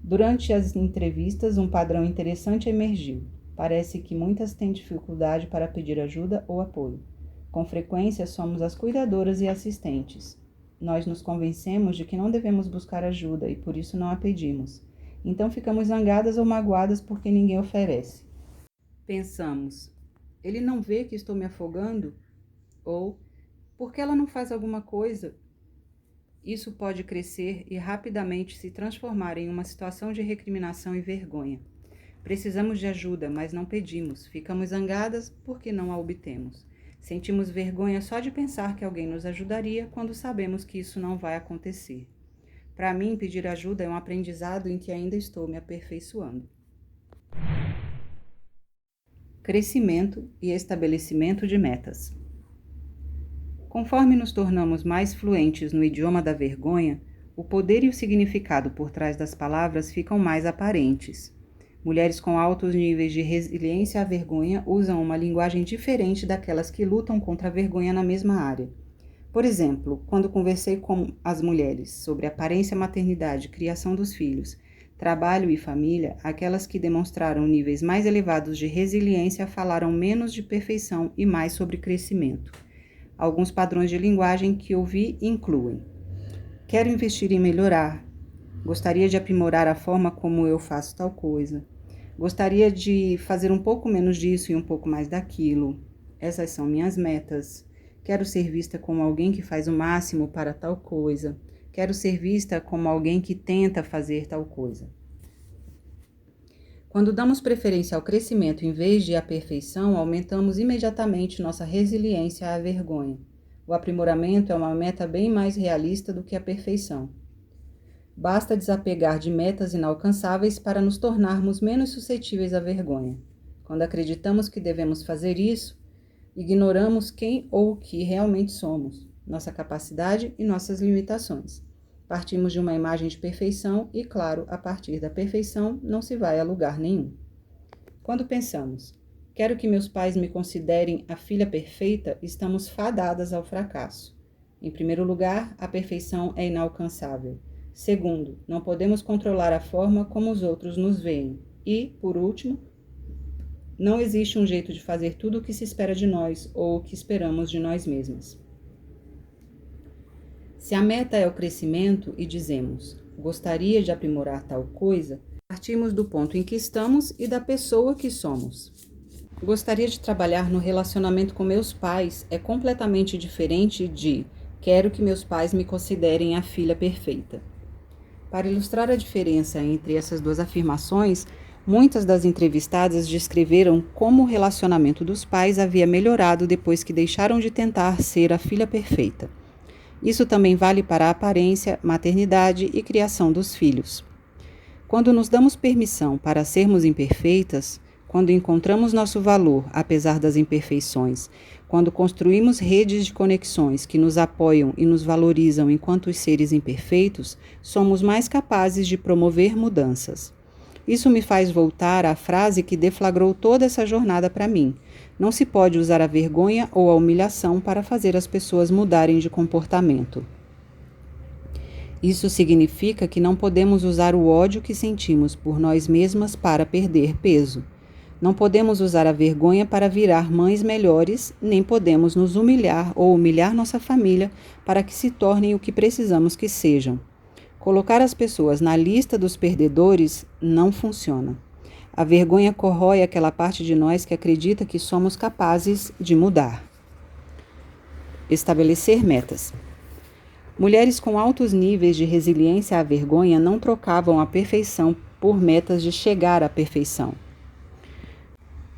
Durante as entrevistas, um padrão interessante emergiu. Parece que muitas têm dificuldade para pedir ajuda ou apoio. Com frequência, somos as cuidadoras e assistentes. Nós nos convencemos de que não devemos buscar ajuda e por isso não a pedimos. Então ficamos zangadas ou magoadas porque ninguém oferece. Pensamos, ele não vê que estou me afogando? Ou, por que ela não faz alguma coisa? Isso pode crescer e rapidamente se transformar em uma situação de recriminação e vergonha. Precisamos de ajuda, mas não pedimos. Ficamos zangadas porque não a obtemos. Sentimos vergonha só de pensar que alguém nos ajudaria quando sabemos que isso não vai acontecer. Para mim, pedir ajuda é um aprendizado em que ainda estou me aperfeiçoando. Crescimento e estabelecimento de metas. Conforme nos tornamos mais fluentes no idioma da vergonha, o poder e o significado por trás das palavras ficam mais aparentes. Mulheres com altos níveis de resiliência à vergonha usam uma linguagem diferente daquelas que lutam contra a vergonha na mesma área. Por exemplo, quando conversei com as mulheres sobre aparência, maternidade, criação dos filhos, trabalho e família, aquelas que demonstraram níveis mais elevados de resiliência falaram menos de perfeição e mais sobre crescimento. Alguns padrões de linguagem que ouvi incluem: quero investir em melhorar, gostaria de aprimorar a forma como eu faço tal coisa, gostaria de fazer um pouco menos disso e um pouco mais daquilo, essas são minhas metas, quero ser vista como alguém que faz o máximo para tal coisa, quero ser vista como alguém que tenta fazer tal coisa. Quando damos preferência ao crescimento em vez de à perfeição, aumentamos imediatamente nossa resiliência à vergonha. O aprimoramento é uma meta bem mais realista do que a perfeição. Basta desapegar de metas inalcançáveis para nos tornarmos menos suscetíveis à vergonha. Quando acreditamos que devemos fazer isso, ignoramos quem ou o que realmente somos, nossa capacidade e nossas limitações. Partimos de uma imagem de perfeição e, claro, a partir da perfeição não se vai a lugar nenhum. Quando pensamos, quero que meus pais me considerem a filha perfeita, estamos fadadas ao fracasso. Em primeiro lugar, a perfeição é inalcançável. Segundo, não podemos controlar a forma como os outros nos veem. E, por último, não existe um jeito de fazer tudo o que se espera de nós ou o que esperamos de nós mesmas. Se a meta é o crescimento e dizemos, gostaria de aprimorar tal coisa, partimos do ponto em que estamos e da pessoa que somos. Gostaria de trabalhar no relacionamento com meus pais é completamente diferente de quero que meus pais me considerem a filha perfeita. Para ilustrar a diferença entre essas duas afirmações, muitas das entrevistadas descreveram como o relacionamento dos pais havia melhorado depois que deixaram de tentar ser a filha perfeita. Isso também vale para a aparência, maternidade e criação dos filhos. Quando nos damos permissão para sermos imperfeitas, quando encontramos nosso valor apesar das imperfeições, quando construímos redes de conexões que nos apoiam e nos valorizam enquanto seres imperfeitos, somos mais capazes de promover mudanças. Isso me faz voltar à frase que deflagrou toda essa jornada para mim. Não se pode usar a vergonha ou a humilhação para fazer as pessoas mudarem de comportamento. Isso significa que não podemos usar o ódio que sentimos por nós mesmas para perder peso. Não podemos usar a vergonha para virar mães melhores, nem podemos nos humilhar ou humilhar nossa família para que se tornem o que precisamos que sejam. Colocar as pessoas na lista dos perdedores não funciona. A vergonha corrói aquela parte de nós que acredita que somos capazes de mudar. Estabelecer metas. Mulheres com altos níveis de resiliência à vergonha não trocavam a perfeição por metas de chegar à perfeição.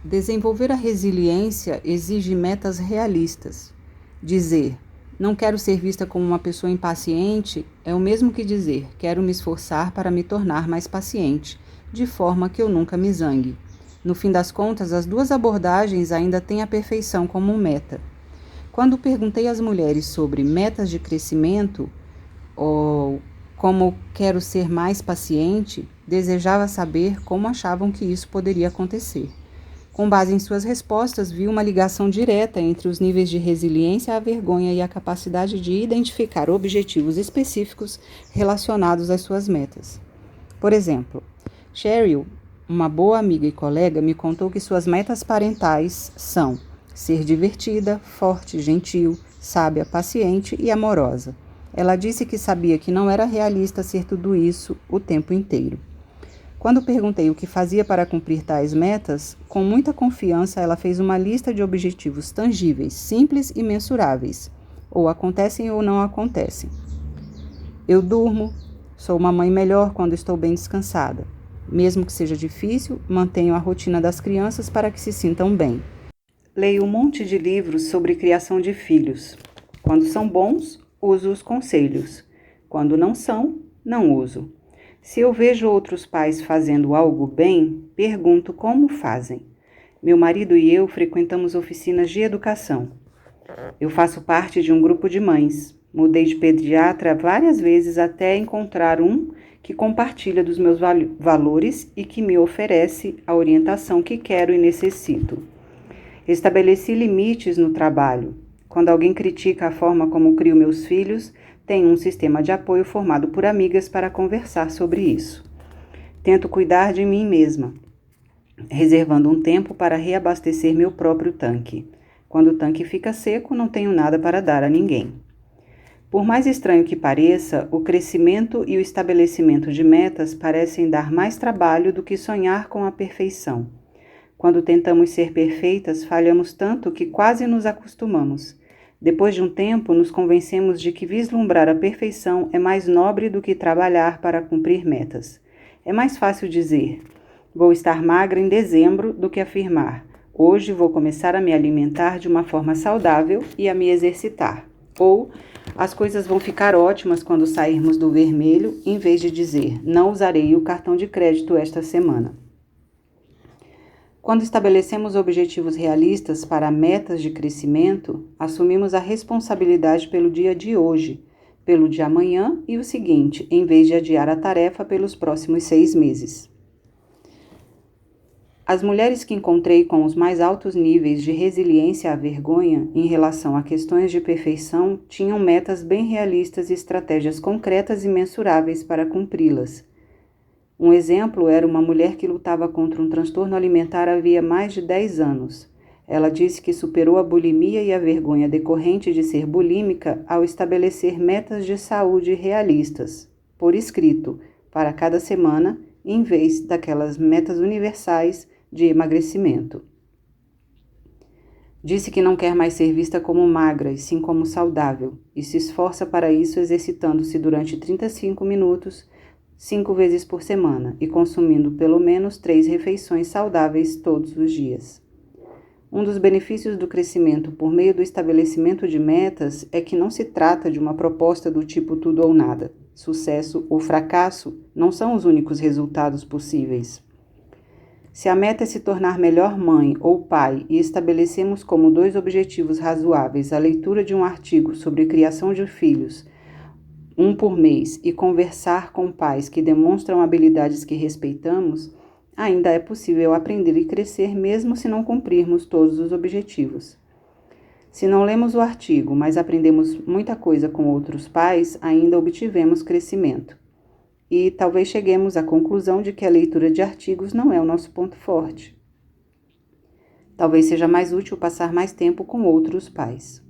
Desenvolver a resiliência exige metas realistas. Dizer, não quero ser vista como uma pessoa impaciente, é o mesmo que dizer, quero me esforçar para me tornar mais paciente, de forma que eu nunca me zangue. No fim das contas, as duas abordagens ainda têm a perfeição como meta. Quando perguntei às mulheres sobre metas de crescimento, ou como quero ser mais paciente, desejava saber como achavam que isso poderia acontecer. Com base em suas respostas, vi uma ligação direta entre os níveis de resiliência à vergonha e a capacidade de identificar objetivos específicos relacionados às suas metas. Por exemplo, Cheryl, uma boa amiga e colega, me contou que suas metas parentais são ser divertida, forte, gentil, sábia, paciente e amorosa. Ela disse que sabia que não era realista ser tudo isso o tempo inteiro. Quando perguntei o que fazia para cumprir tais metas, com muita confiança ela fez uma lista de objetivos tangíveis, simples e mensuráveis. Ou acontecem ou não acontecem. Eu durmo, sou uma mãe melhor quando estou bem descansada. Mesmo que seja difícil, mantenho a rotina das crianças para que se sintam bem. Leio um monte de livros sobre criação de filhos. Quando são bons, uso os conselhos. Quando não são, não uso. Se eu vejo outros pais fazendo algo bem, pergunto como fazem. Meu marido e eu frequentamos oficinas de educação. Eu faço parte de um grupo de mães. Mudei de pediatra várias vezes até encontrar um que compartilha dos meus valores e que me oferece a orientação que quero e necessito. Estabeleci limites no trabalho. Quando alguém critica a forma como crio meus filhos, tenho um sistema de apoio formado por amigas para conversar sobre isso. Tento cuidar de mim mesma, reservando um tempo para reabastecer meu próprio tanque. Quando o tanque fica seco, não tenho nada para dar a ninguém. Por mais estranho que pareça, o crescimento e o estabelecimento de metas parecem dar mais trabalho do que sonhar com a perfeição. Quando tentamos ser perfeitas, falhamos tanto que quase nos acostumamos. Depois de um tempo, nos convencemos de que vislumbrar a perfeição é mais nobre do que trabalhar para cumprir metas. É mais fácil dizer, vou estar magra em dezembro, do que afirmar, hoje vou começar a me alimentar de uma forma saudável e a me exercitar. Ou, as coisas vão ficar ótimas quando sairmos do vermelho, em vez de dizer, não usarei o cartão de crédito esta semana. Quando estabelecemos objetivos realistas para metas de crescimento, assumimos a responsabilidade pelo dia de hoje, pelo de amanhã e o seguinte, em vez de adiar a tarefa pelos próximos 6 meses. As mulheres que encontrei com os mais altos níveis de resiliência à vergonha em relação a questões de perfeição tinham metas bem realistas e estratégias concretas e mensuráveis para cumpri-las. Um exemplo era uma mulher que lutava contra um transtorno alimentar havia mais de 10 anos. Ela disse que superou a bulimia e a vergonha decorrente de ser bulímica ao estabelecer metas de saúde realistas, por escrito, para cada semana, em vez daquelas metas universais de emagrecimento. Disse que não quer mais ser vista como magra, e sim como saudável, e se esforça para isso exercitando-se durante 35 minutos, 5 vezes por semana, e consumindo pelo menos 3 refeições saudáveis todos os dias. Um dos benefícios do crescimento por meio do estabelecimento de metas é que não se trata de uma proposta do tipo tudo ou nada. Sucesso ou fracasso não são os únicos resultados possíveis. Se a meta é se tornar melhor mãe ou pai e estabelecemos como 2 objetivos razoáveis a leitura de um artigo sobre criação de filhos, um por mês, e conversar com pais que demonstram habilidades que respeitamos, ainda é possível aprender e crescer mesmo se não cumprirmos todos os objetivos. Se não lemos o artigo, mas aprendemos muita coisa com outros pais, ainda obtivemos crescimento. E talvez cheguemos à conclusão de que a leitura de artigos não é o nosso ponto forte. Talvez seja mais útil passar mais tempo com outros pais.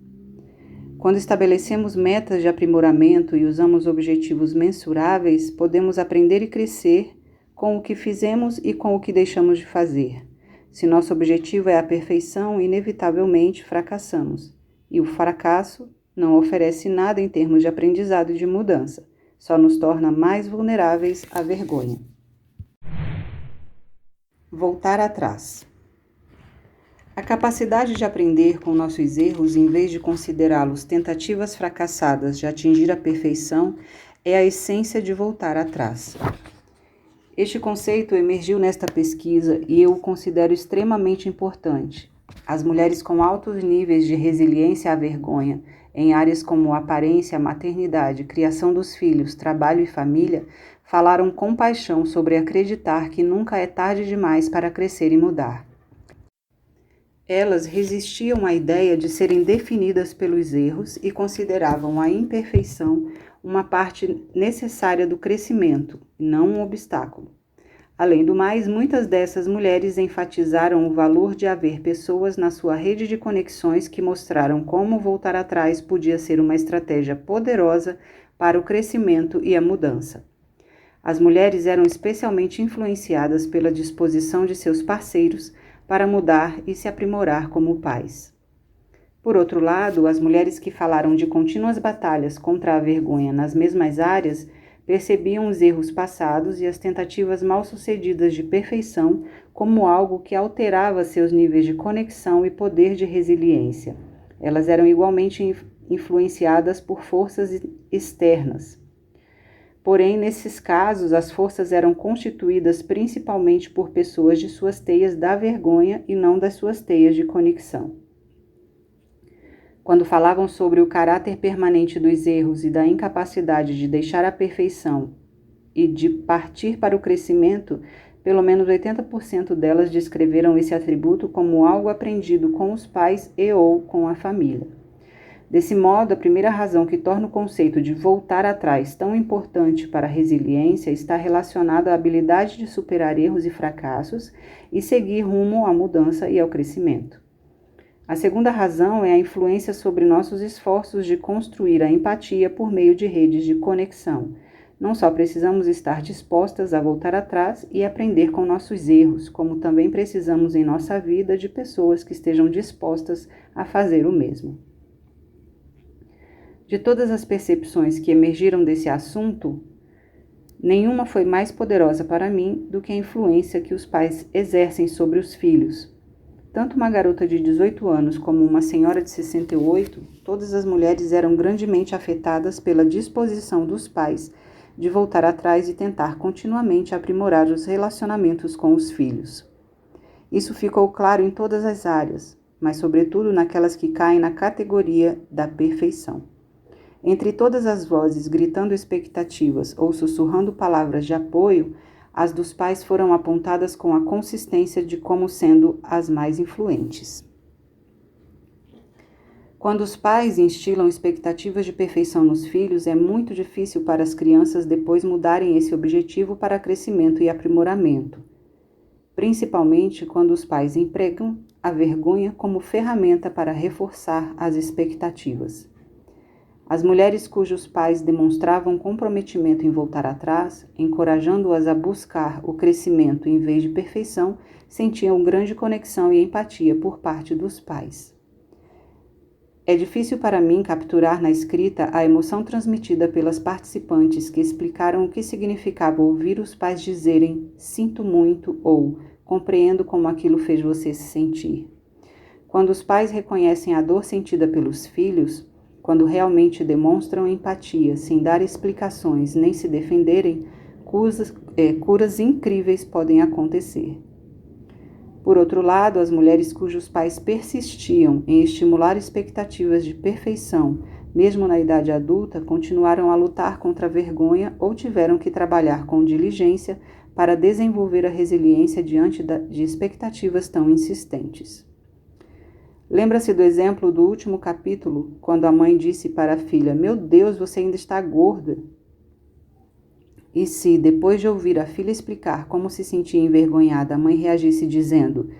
Quando estabelecemos metas de aprimoramento e usamos objetivos mensuráveis, podemos aprender e crescer com o que fizemos e com o que deixamos de fazer. Se nosso objetivo é a perfeição, inevitavelmente fracassamos. E o fracasso não oferece nada em termos de aprendizado e de mudança. Só nos torna mais vulneráveis à vergonha. Voltar atrás. A capacidade de aprender com nossos erros, em vez de considerá-los tentativas fracassadas de atingir a perfeição, é a essência de voltar atrás. Este conceito emergiu nesta pesquisa e eu o considero extremamente importante. As mulheres com altos níveis de resiliência à vergonha, em áreas como aparência, maternidade, criação dos filhos, trabalho e família, falaram com paixão sobre acreditar que nunca é tarde demais para crescer e mudar. Elas resistiam à ideia de serem definidas pelos erros e consideravam a imperfeição uma parte necessária do crescimento, não um obstáculo. Além do mais, muitas dessas mulheres enfatizaram o valor de haver pessoas na sua rede de conexões que mostraram como voltar atrás podia ser uma estratégia poderosa para o crescimento e a mudança. As mulheres eram especialmente influenciadas pela disposição de seus parceiros para mudar e se aprimorar como pais. Por outro lado, as mulheres que falaram de contínuas batalhas contra a vergonha nas mesmas áreas percebiam os erros passados e as tentativas mal-sucedidas de perfeição como algo que alterava seus níveis de conexão e poder de resiliência. Elas eram igualmente influenciadas por forças externas. Porém, nesses casos, as forças eram constituídas principalmente por pessoas de suas teias da vergonha e não das suas teias de conexão. Quando falavam sobre o caráter permanente dos erros e da incapacidade de deixar a perfeição e de partir para o crescimento, pelo menos 80% delas descreveram esse atributo como algo aprendido com os pais e ou com a família. Desse modo, a primeira razão que torna o conceito de voltar atrás tão importante para a resiliência está relacionada à habilidade de superar erros e fracassos e seguir rumo à mudança e ao crescimento. A segunda razão é a influência sobre nossos esforços de construir a empatia por meio de redes de conexão. Não só precisamos estar dispostas a voltar atrás e aprender com nossos erros, como também precisamos em nossa vida de pessoas que estejam dispostas a fazer o mesmo. De todas as percepções que emergiram desse assunto, nenhuma foi mais poderosa para mim do que a influência que os pais exercem sobre os filhos. Tanto uma garota de 18 anos como uma senhora de 68, todas as mulheres eram grandemente afetadas pela disposição dos pais de voltar atrás e tentar continuamente aprimorar os relacionamentos com os filhos. Isso ficou claro em todas as áreas, mas sobretudo naquelas que caem na categoria da perfeição. Entre todas as vozes gritando expectativas ou sussurrando palavras de apoio, as dos pais foram apontadas com a consistência de como sendo as mais influentes. Quando os pais instilam expectativas de perfeição nos filhos, é muito difícil para as crianças depois mudarem esse objetivo para crescimento e aprimoramento, principalmente quando os pais empregam a vergonha como ferramenta para reforçar as expectativas. As mulheres cujos pais demonstravam comprometimento em voltar atrás, encorajando-as a buscar o crescimento em vez de perfeição, sentiam grande conexão e empatia por parte dos pais. É difícil para mim capturar na escrita a emoção transmitida pelas participantes que explicaram o que significava ouvir os pais dizerem "sinto muito" ou "compreendo como aquilo fez você se sentir". Quando os pais reconhecem a dor sentida pelos filhos, quando realmente demonstram empatia sem dar explicações nem se defenderem, curas incríveis podem acontecer. Por outro lado, as mulheres cujos pais persistiam em estimular expectativas de perfeição, mesmo na idade adulta, continuaram a lutar contra a vergonha ou tiveram que trabalhar com diligência para desenvolver a resiliência diante de expectativas tão insistentes. Lembra-se do exemplo do último capítulo, quando a mãe disse para a filha: "Meu Deus, você ainda está gorda". E se, depois de ouvir a filha explicar como se sentia envergonhada, a mãe reagisse dizendo: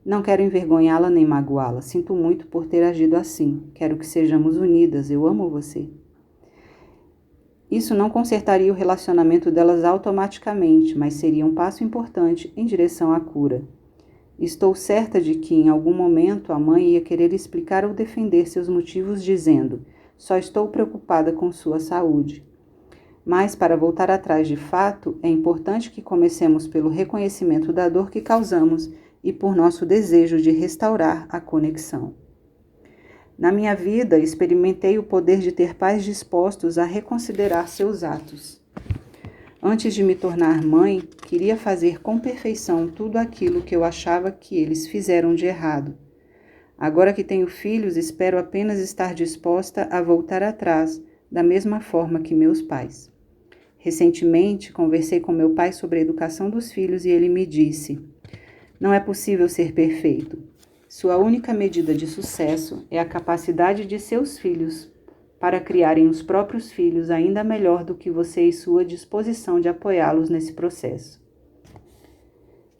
"Não quero envergonhá-la nem magoá-la. Sinto muito por ter agido assim. Quero que sejamos unidas. Eu amo você". Isso não consertaria o relacionamento delas automaticamente, mas seria um passo importante em direção à cura. Estou certa de que, em algum momento, a mãe ia querer explicar ou defender seus motivos, dizendo: "Só estou preocupada com sua saúde". Mas, para voltar atrás de fato, é importante que comecemos pelo reconhecimento da dor que causamos e por nosso desejo de restaurar a conexão. Na minha vida, experimentei o poder de ter pais dispostos a reconsiderar seus atos. Antes de me tornar mãe, queria fazer com perfeição tudo aquilo que eu achava que eles fizeram de errado. Agora que tenho filhos, espero apenas estar disposta a voltar atrás, da mesma forma que meus pais. Recentemente, conversei com meu pai sobre a educação dos filhos e ele me disse: "Não é possível ser perfeito. Sua única medida de sucesso é a capacidade de seus filhos para criarem os próprios filhos ainda melhor do que você e sua disposição de apoiá-los nesse processo".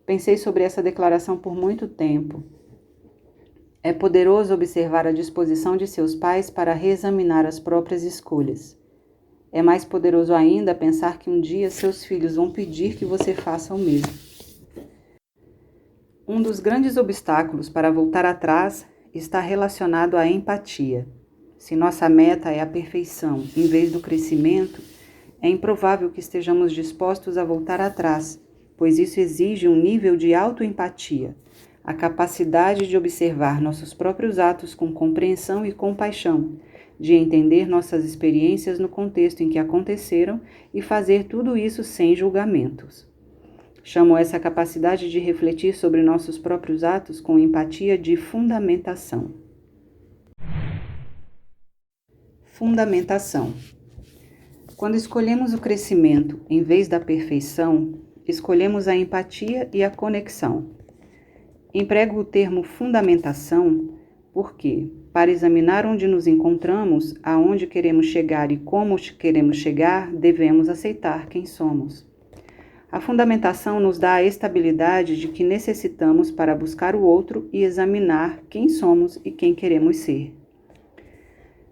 Pensei sobre essa declaração por muito tempo. É poderoso observar a disposição de seus pais para reexaminar as próprias escolhas. É mais poderoso ainda pensar que um dia seus filhos vão pedir que você faça o mesmo. Um dos grandes obstáculos para voltar atrás está relacionado à empatia. Se nossa meta é a perfeição em vez do crescimento, é improvável que estejamos dispostos a voltar atrás, pois isso exige um nível de autoempatia, a capacidade de observar nossos próprios atos com compreensão e compaixão, de entender nossas experiências no contexto em que aconteceram e fazer tudo isso sem julgamentos. Chamo essa capacidade de refletir sobre nossos próprios atos com empatia de fundamentação. Fundamentação. Quando escolhemos o crescimento em vez da perfeição, escolhemos a empatia e a conexão. Emprego o termo fundamentação porque, para examinar onde nos encontramos, aonde queremos chegar e como queremos chegar, devemos aceitar quem somos. A fundamentação nos dá a estabilidade de que necessitamos para buscar o outro e examinar quem somos e quem queremos ser.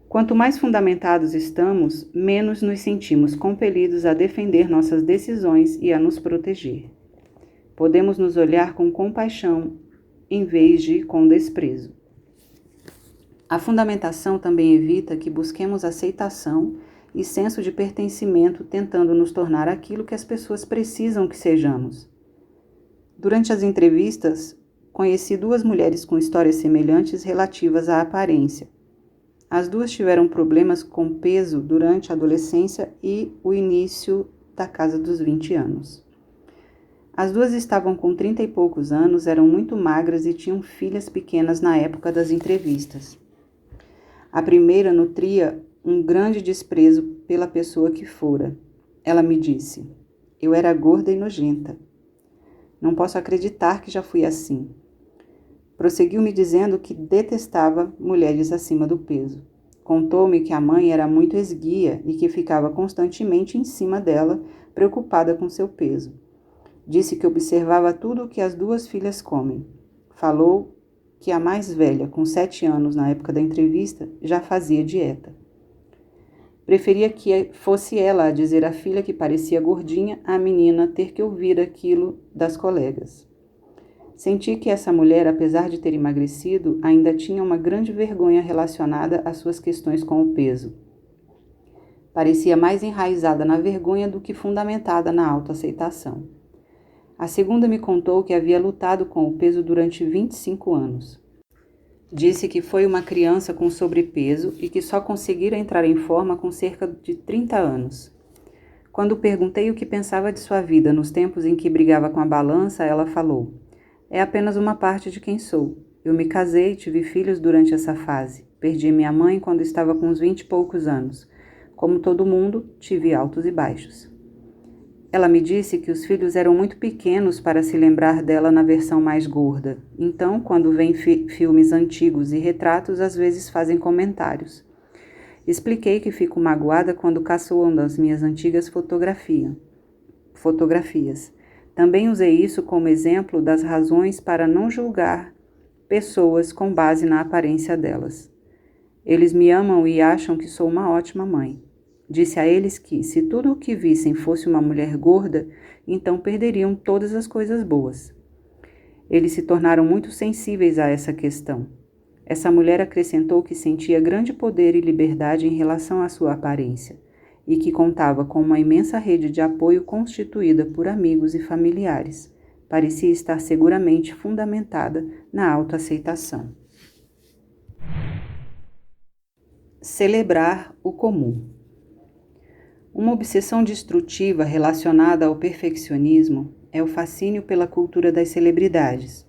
Quanto mais fundamentados estamos, menos nos sentimos compelidos a defender nossas decisões e a nos proteger. Podemos nos olhar com compaixão em vez de com desprezo. A fundamentação também evita que busquemos aceitação e senso de pertencimento tentando nos tornar aquilo que as pessoas precisam que sejamos. Durante as entrevistas, conheci 2 mulheres com histórias semelhantes relativas à aparência. As 2 tiveram problemas com peso durante a adolescência e o início da casa dos 20 anos. As 2 estavam com 30 e poucos anos, eram muito magras e tinham filhas pequenas na época das entrevistas. A primeira nutria um grande desprezo pela pessoa que fora. Ela me disse: Eu era gorda e nojenta. Não posso acreditar que já fui assim. Prosseguiu me dizendo que detestava mulheres acima do peso. Contou-me que a mãe era muito esguia e que ficava constantemente em cima dela, preocupada com seu peso. Disse que observava tudo o que as duas filhas comem. Falou que a mais velha, com 7 anos na época da entrevista, já fazia dieta. Preferia que fosse ela a dizer à filha que parecia gordinha, a menina ter que ouvir aquilo das colegas. Senti que essa mulher, apesar de ter emagrecido, ainda tinha uma grande vergonha relacionada às suas questões com o peso. Parecia mais enraizada na vergonha do que fundamentada na autoaceitação. A segunda me contou que havia lutado com o peso durante 25 anos. Disse que foi uma criança com sobrepeso e que só conseguira entrar em forma com cerca de 30 anos. Quando perguntei o que pensava de sua vida nos tempos em que brigava com a balança, ela falou: "É apenas uma parte de quem sou. Eu me casei e tive filhos durante essa fase. Perdi minha mãe quando estava com uns 20 e poucos anos. Como todo mundo, tive altos e baixos." Ela me disse que os filhos eram muito pequenos para se lembrar dela na versão mais gorda. Então, quando vêem filmes antigos e retratos, às vezes fazem comentários. Expliquei que fico magoada quando caçoam das minhas antigas fotografias. Também usei isso como exemplo das razões para não julgar pessoas com base na aparência delas. Eles me amam e acham que sou uma ótima mãe. Disse a eles que, se tudo o que vissem fosse uma mulher gorda, então perderiam todas as coisas boas. Eles se tornaram muito sensíveis a essa questão. Essa mulher acrescentou que sentia grande poder e liberdade em relação à sua aparência e que contava com uma imensa rede de apoio constituída por amigos e familiares. Parecia estar seguramente fundamentada na autoaceitação. Celebrar o comum. Uma obsessão destrutiva relacionada ao perfeccionismo é o fascínio pela cultura das celebridades.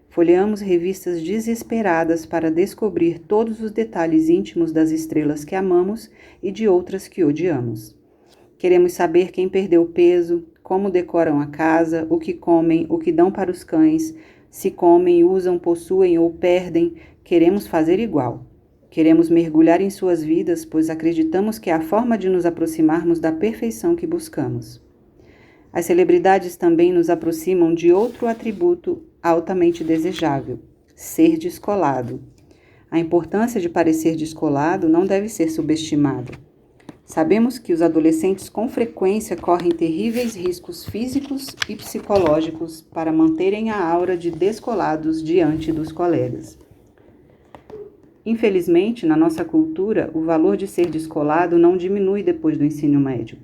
Folheamos revistas desesperadas para descobrir todos os detalhes íntimos das estrelas que amamos e de outras que odiamos. Queremos saber quem perdeu peso, como decoram a casa, o que comem, o que dão para os cães, se comem, usam, possuem ou perdem. Queremos fazer igual. Queremos mergulhar em suas vidas, pois acreditamos que é a forma de nos aproximarmos da perfeição que buscamos. As celebridades também nos aproximam de outro atributo altamente desejável: ser descolado. A importância de parecer descolado não deve ser subestimada. Sabemos que os adolescentes com frequência correm terríveis riscos físicos e psicológicos para manterem a aura de descolados diante dos colegas. Infelizmente, na nossa cultura, o valor de ser descolado não diminui depois do ensino médio.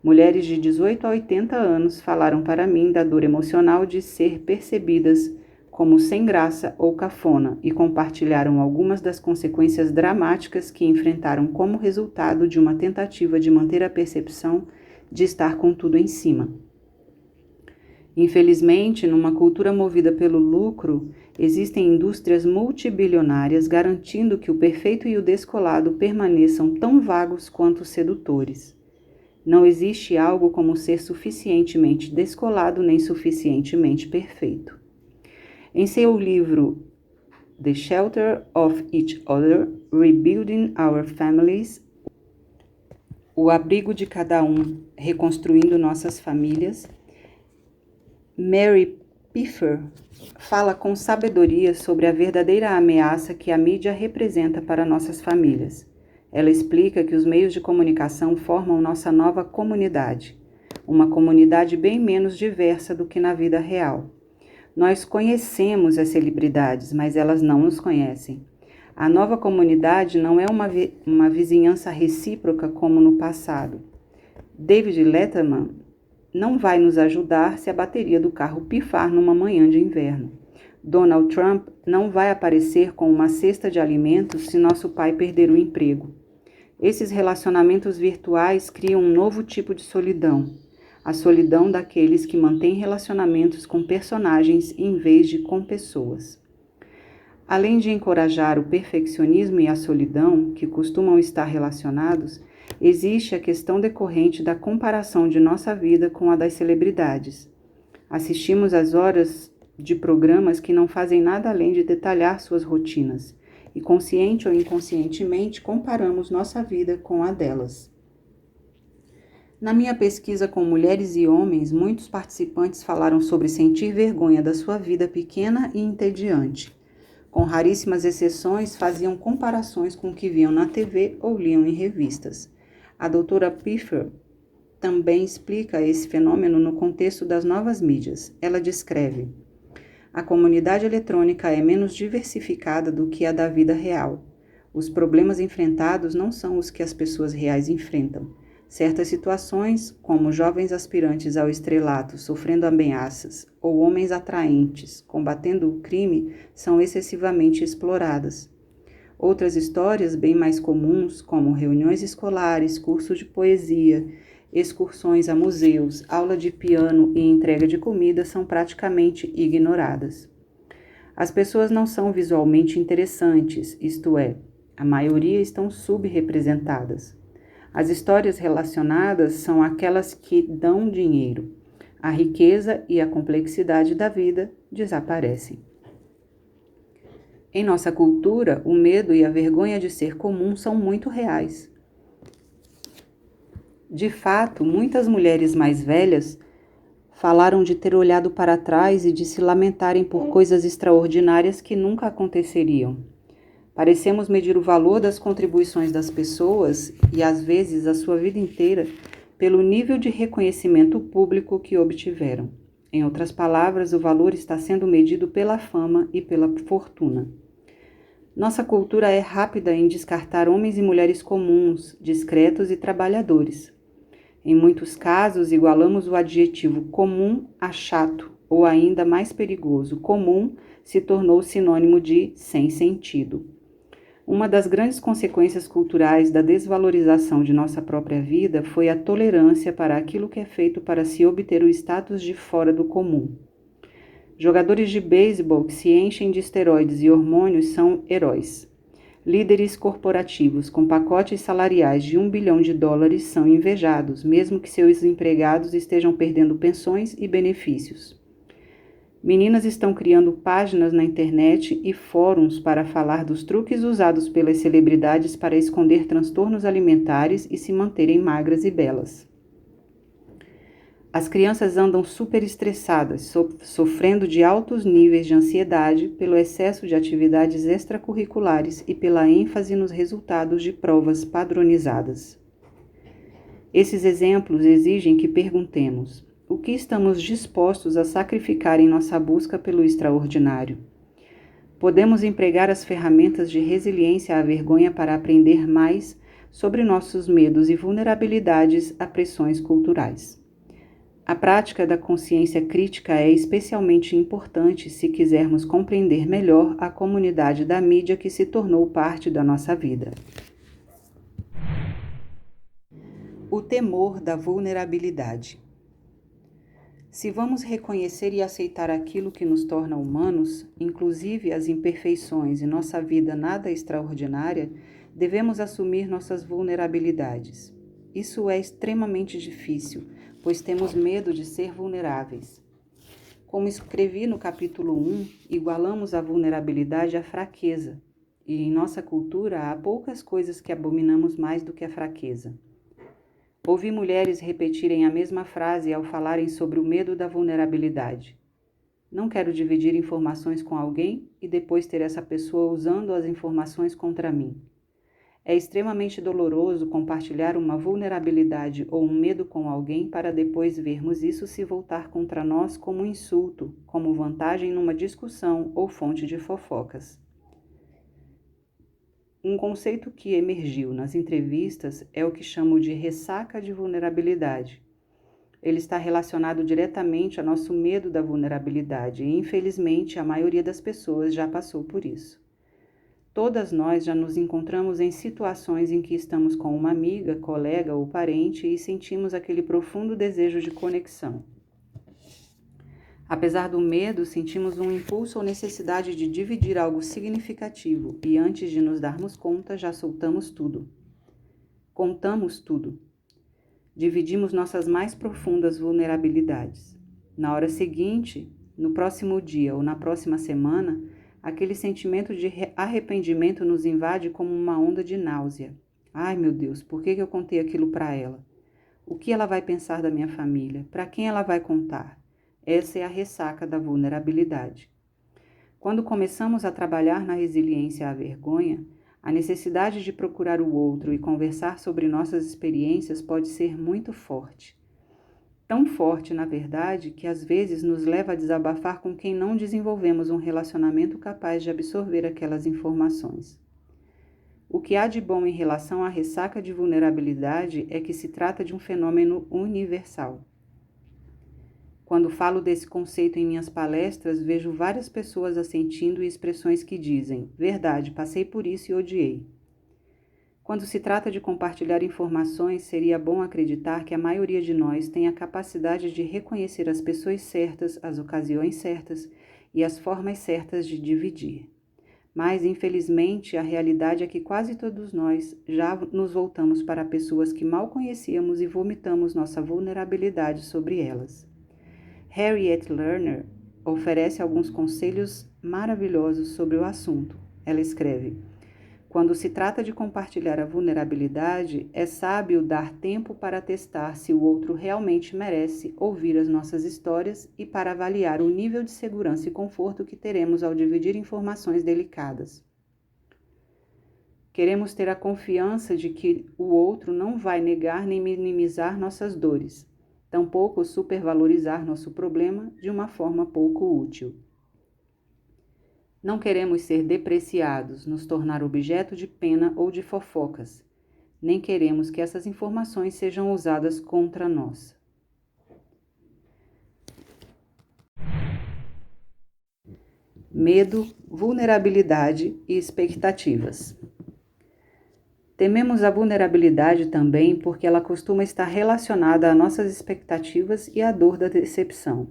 Mulheres de 18 a 80 anos falaram para mim da dor emocional de ser percebidas como sem graça ou cafona e compartilharam algumas das consequências dramáticas que enfrentaram como resultado de uma tentativa de manter a percepção de estar com tudo em cima. Infelizmente, numa cultura movida pelo lucro, existem indústrias multibilionárias garantindo que o perfeito e o descolado permaneçam tão vagos quanto sedutores. Não existe algo como ser suficientemente descolado nem suficientemente perfeito. Em seu livro The Shelter of Each Other, Rebuilding Our Families, O Abrigo de Cada Um, Reconstruindo Nossas Famílias, Mary Piffer fala com sabedoria sobre a verdadeira ameaça que a mídia representa para nossas famílias. Ela explica que os meios de comunicação formam nossa nova comunidade, uma comunidade bem menos diversa do que na vida real. Nós conhecemos as celebridades, mas elas não nos conhecem. A nova comunidade não é uma vizinhança recíproca como no passado. David Letterman não vai nos ajudar se a bateria do carro pifar numa manhã de inverno. Donald Trump não vai aparecer com uma cesta de alimentos se nosso pai perder o emprego. Esses relacionamentos virtuais criam um novo tipo de solidão, a solidão daqueles que mantêm relacionamentos com personagens em vez de com pessoas. Além de encorajar o perfeccionismo e a solidão, que costumam estar relacionados, Existe a questão decorrente da comparação de nossa vida com a das celebridades. Assistimos às horas de programas que não fazem nada além de detalhar suas rotinas, e consciente ou inconscientemente comparamos nossa vida com a delas. Na minha pesquisa com mulheres e homens, muitos participantes falaram sobre sentir vergonha da sua vida pequena e entediante. Com raríssimas exceções, faziam comparações com o que viam na TV ou liam em revistas. A doutora Pfeffer também explica esse fenômeno no contexto das novas mídias. Ela descreve: a comunidade eletrônica é menos diversificada do que a da vida real. Os problemas enfrentados não são os que as pessoas reais enfrentam. Certas situações, como jovens aspirantes ao estrelato sofrendo ameaças ou homens atraentes combatendo o crime, são excessivamente exploradas. Outras histórias bem mais comuns, como reuniões escolares, cursos de poesia, excursões a museus, aula de piano e entrega de comida, são praticamente ignoradas. As pessoas não são visualmente interessantes, isto é, a maioria estão subrepresentadas. As histórias relacionadas são aquelas que dão dinheiro. A riqueza e a complexidade da vida desaparecem. Em nossa cultura, o medo e a vergonha de ser comum são muito reais. De fato, muitas mulheres mais velhas falaram de ter olhado para trás e de se lamentarem por coisas extraordinárias que nunca aconteceriam. Parecemos medir o valor das contribuições das pessoas e, às vezes, a sua vida inteira, pelo nível de reconhecimento público que obtiveram. Em outras palavras, o valor está sendo medido pela fama e pela fortuna. Nossa cultura é rápida em descartar homens e mulheres comuns, discretos e trabalhadores. Em muitos casos, igualamos o adjetivo comum a chato, ou ainda mais perigoso, comum se tornou sinônimo de sem sentido. Uma das grandes consequências culturais da desvalorização de nossa própria vida foi a tolerância para aquilo que é feito para se obter o status de fora do comum. Jogadores de beisebol que se enchem de esteroides e hormônios são heróis. Líderes corporativos com pacotes salariais de $1 bilhão são invejados, mesmo que seus empregados estejam perdendo pensões e benefícios. Meninas estão criando páginas na internet e fóruns para falar dos truques usados pelas celebridades para esconder transtornos alimentares e se manterem magras e belas. As crianças andam super estressadas, sofrendo de altos níveis de ansiedade pelo excesso de atividades extracurriculares e pela ênfase nos resultados de provas padronizadas. Esses exemplos exigem que perguntemos: o que estamos dispostos a sacrificar em nossa busca pelo extraordinário? Podemos empregar as ferramentas de resiliência à vergonha para aprender mais sobre nossos medos e vulnerabilidades a pressões culturais. A prática da consciência crítica é especialmente importante se quisermos compreender melhor a comunidade da mídia que se tornou parte da nossa vida. O temor da vulnerabilidade. Se vamos reconhecer e aceitar aquilo que nos torna humanos, inclusive as imperfeições e nossa vida nada extraordinária, devemos assumir nossas vulnerabilidades. Isso é extremamente difícil, pois temos medo de ser vulneráveis. Como escrevi no capítulo 1, igualamos a vulnerabilidade à fraqueza, e em nossa cultura há poucas coisas que abominamos mais do que a fraqueza. Ouvi mulheres repetirem a mesma frase ao falarem sobre o medo da vulnerabilidade. Não quero dividir informações com alguém e depois ter essa pessoa usando as informações contra mim. É extremamente doloroso compartilhar uma vulnerabilidade ou um medo com alguém para depois vermos isso se voltar contra nós como um insulto, como vantagem numa discussão ou fonte de fofocas. Um conceito que emergiu nas entrevistas é o que chamo de ressaca de vulnerabilidade. Ele está relacionado diretamente ao nosso medo da vulnerabilidade e, infelizmente, a maioria das pessoas já passou por isso. Todas nós já nos encontramos em situações em que estamos com uma amiga, colega ou parente e sentimos aquele profundo desejo de conexão. Apesar do medo, sentimos um impulso ou necessidade de dividir algo significativo e antes de nos darmos conta, já soltamos tudo. Contamos tudo. Dividimos nossas mais profundas vulnerabilidades. Na hora seguinte, no próximo dia ou na próxima semana, aquele sentimento de arrependimento nos invade como uma onda de náusea. Ai, meu Deus, por que eu contei aquilo para ela? O que ela vai pensar da minha família? Para quem ela vai contar? Essa é a ressaca da vulnerabilidade. Quando começamos a trabalhar na resiliência à vergonha, a necessidade de procurar o outro e conversar sobre nossas experiências pode ser muito forte. Tão forte, na verdade, que às vezes nos leva a desabafar com quem não desenvolvemos um relacionamento capaz de absorver aquelas informações. O que há de bom em relação à ressaca de vulnerabilidade é que se trata de um fenômeno universal. Quando falo desse conceito em minhas palestras, vejo várias pessoas assentindo e expressões que dizem: verdade, passei por isso e odiei. Quando se trata de compartilhar informações, seria bom acreditar que a maioria de nós tem a capacidade de reconhecer as pessoas certas, as ocasiões certas e as formas certas de dividir. Mas, infelizmente, a realidade é que quase todos nós já nos voltamos para pessoas que mal conhecíamos e vomitamos nossa vulnerabilidade sobre elas. Harriet Lerner oferece alguns conselhos maravilhosos sobre o assunto. Ela escreve: quando se trata de compartilhar a vulnerabilidade, é sábio dar tempo para testar se o outro realmente merece ouvir as nossas histórias e para avaliar o nível de segurança e conforto que teremos ao dividir informações delicadas. Queremos ter a confiança de que o outro não vai negar nem minimizar nossas dores, tampouco supervalorizar nosso problema de uma forma pouco útil. Não queremos ser depreciados, nos tornar objeto de pena ou de fofocas. Nem queremos que essas informações sejam usadas contra nós. Medo, vulnerabilidade e expectativas. Tememos a vulnerabilidade também porque ela costuma estar relacionada a nossas expectativas e à dor da decepção.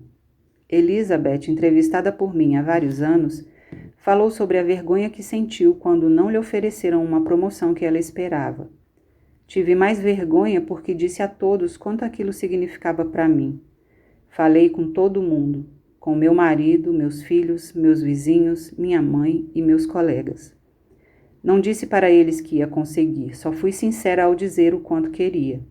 Elizabeth, entrevistada por mim há vários anos, falou sobre a vergonha que sentiu quando não lhe ofereceram uma promoção que ela esperava. Tive mais vergonha porque disse a todos quanto aquilo significava para mim. Falei com todo mundo, com meu marido, meus filhos, meus vizinhos, minha mãe e meus colegas. Não disse para eles que ia conseguir, só fui sincera ao dizer o quanto queria.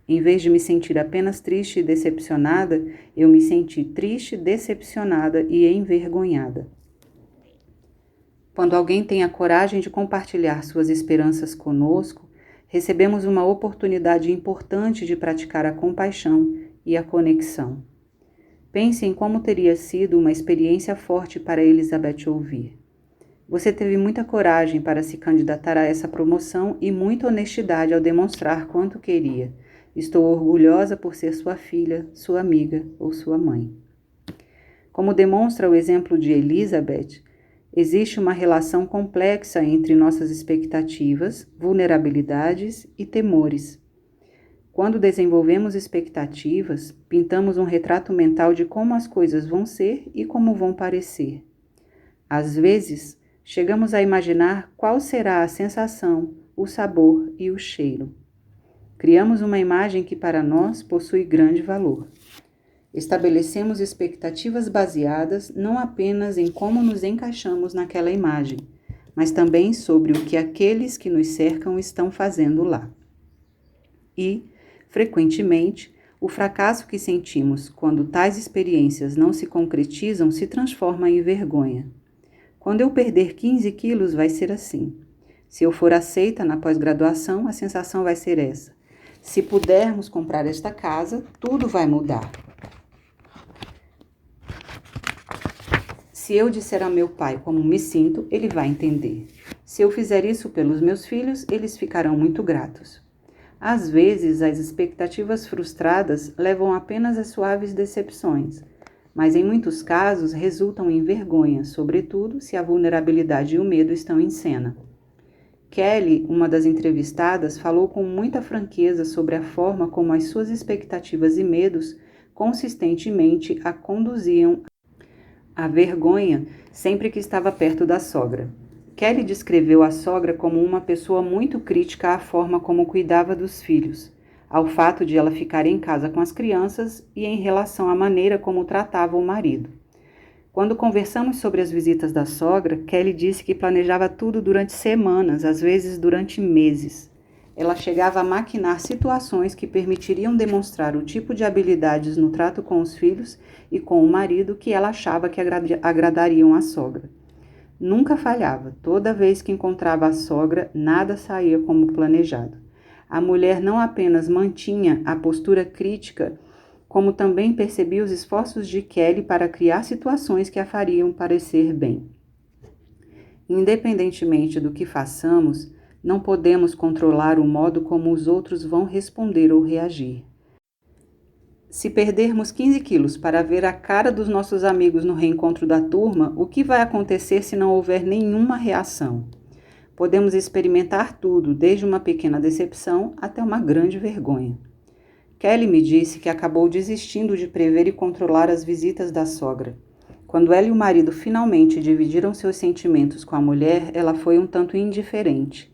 Em vez de me sentir apenas triste e decepcionada, eu me senti triste, decepcionada e envergonhada. Quando alguém tem a coragem de compartilhar suas esperanças conosco, recebemos uma oportunidade importante de praticar a compaixão e a conexão. Pense em como teria sido uma experiência forte para Elizabeth ouvir. Você teve muita coragem para se candidatar a essa promoção e muita honestidade ao demonstrar quanto queria. Estou orgulhosa por ser sua filha, sua amiga ou sua mãe. Como demonstra o exemplo de Elizabeth, existe uma relação complexa entre nossas expectativas, vulnerabilidades e temores. Quando desenvolvemos expectativas, pintamos um retrato mental de como as coisas vão ser e como vão parecer. Às vezes, chegamos a imaginar qual será a sensação, o sabor e o cheiro. Criamos uma imagem que para nós possui grande valor. Estabelecemos expectativas baseadas não apenas em como nos encaixamos naquela imagem, mas também sobre o que aqueles que nos cercam estão fazendo lá. E, frequentemente, o fracasso que sentimos quando tais experiências não se concretizam se transforma em vergonha. Quando eu perder 15 quilos, vai ser assim. Se eu for aceita na pós-graduação, a sensação vai ser essa. Se pudermos comprar esta casa, tudo vai mudar. Se eu disser ao meu pai como me sinto, ele vai entender. Se eu fizer isso pelos meus filhos, eles ficarão muito gratos. Às vezes, as expectativas frustradas levam apenas a suaves decepções, mas em muitos casos resultam em vergonha, sobretudo se a vulnerabilidade e o medo estão em cena. Kelly, uma das entrevistadas, falou com muita franqueza sobre a forma como as suas expectativas e medos consistentemente a conduziam à vergonha sempre que estava perto da sogra. Kelly descreveu a sogra como uma pessoa muito crítica à forma como cuidava dos filhos, ao fato de ela ficar em casa com as crianças e em relação à maneira como tratava o marido. Quando conversamos sobre as visitas da sogra, Kelly disse que planejava tudo durante semanas, às vezes durante meses. Ela chegava a maquinar situações que permitiriam demonstrar o tipo de habilidades no trato com os filhos e com o marido que ela achava que agradariam à sogra. Nunca falhava. Toda vez que encontrava a sogra, nada saía como planejado. A mulher não apenas mantinha a postura crítica, como também percebia os esforços de Kelly para criar situações que a fariam parecer bem. Independentemente do que façamos, não podemos controlar o modo como os outros vão responder ou reagir. Se perdermos 15 quilos para ver a cara dos nossos amigos no reencontro da turma, o que vai acontecer se não houver nenhuma reação? Podemos experimentar tudo, desde uma pequena decepção até uma grande vergonha. Kelly me disse que acabou desistindo de prever e controlar as visitas da sogra. Quando ela e o marido finalmente dividiram seus sentimentos com a mulher, ela foi um tanto indiferente.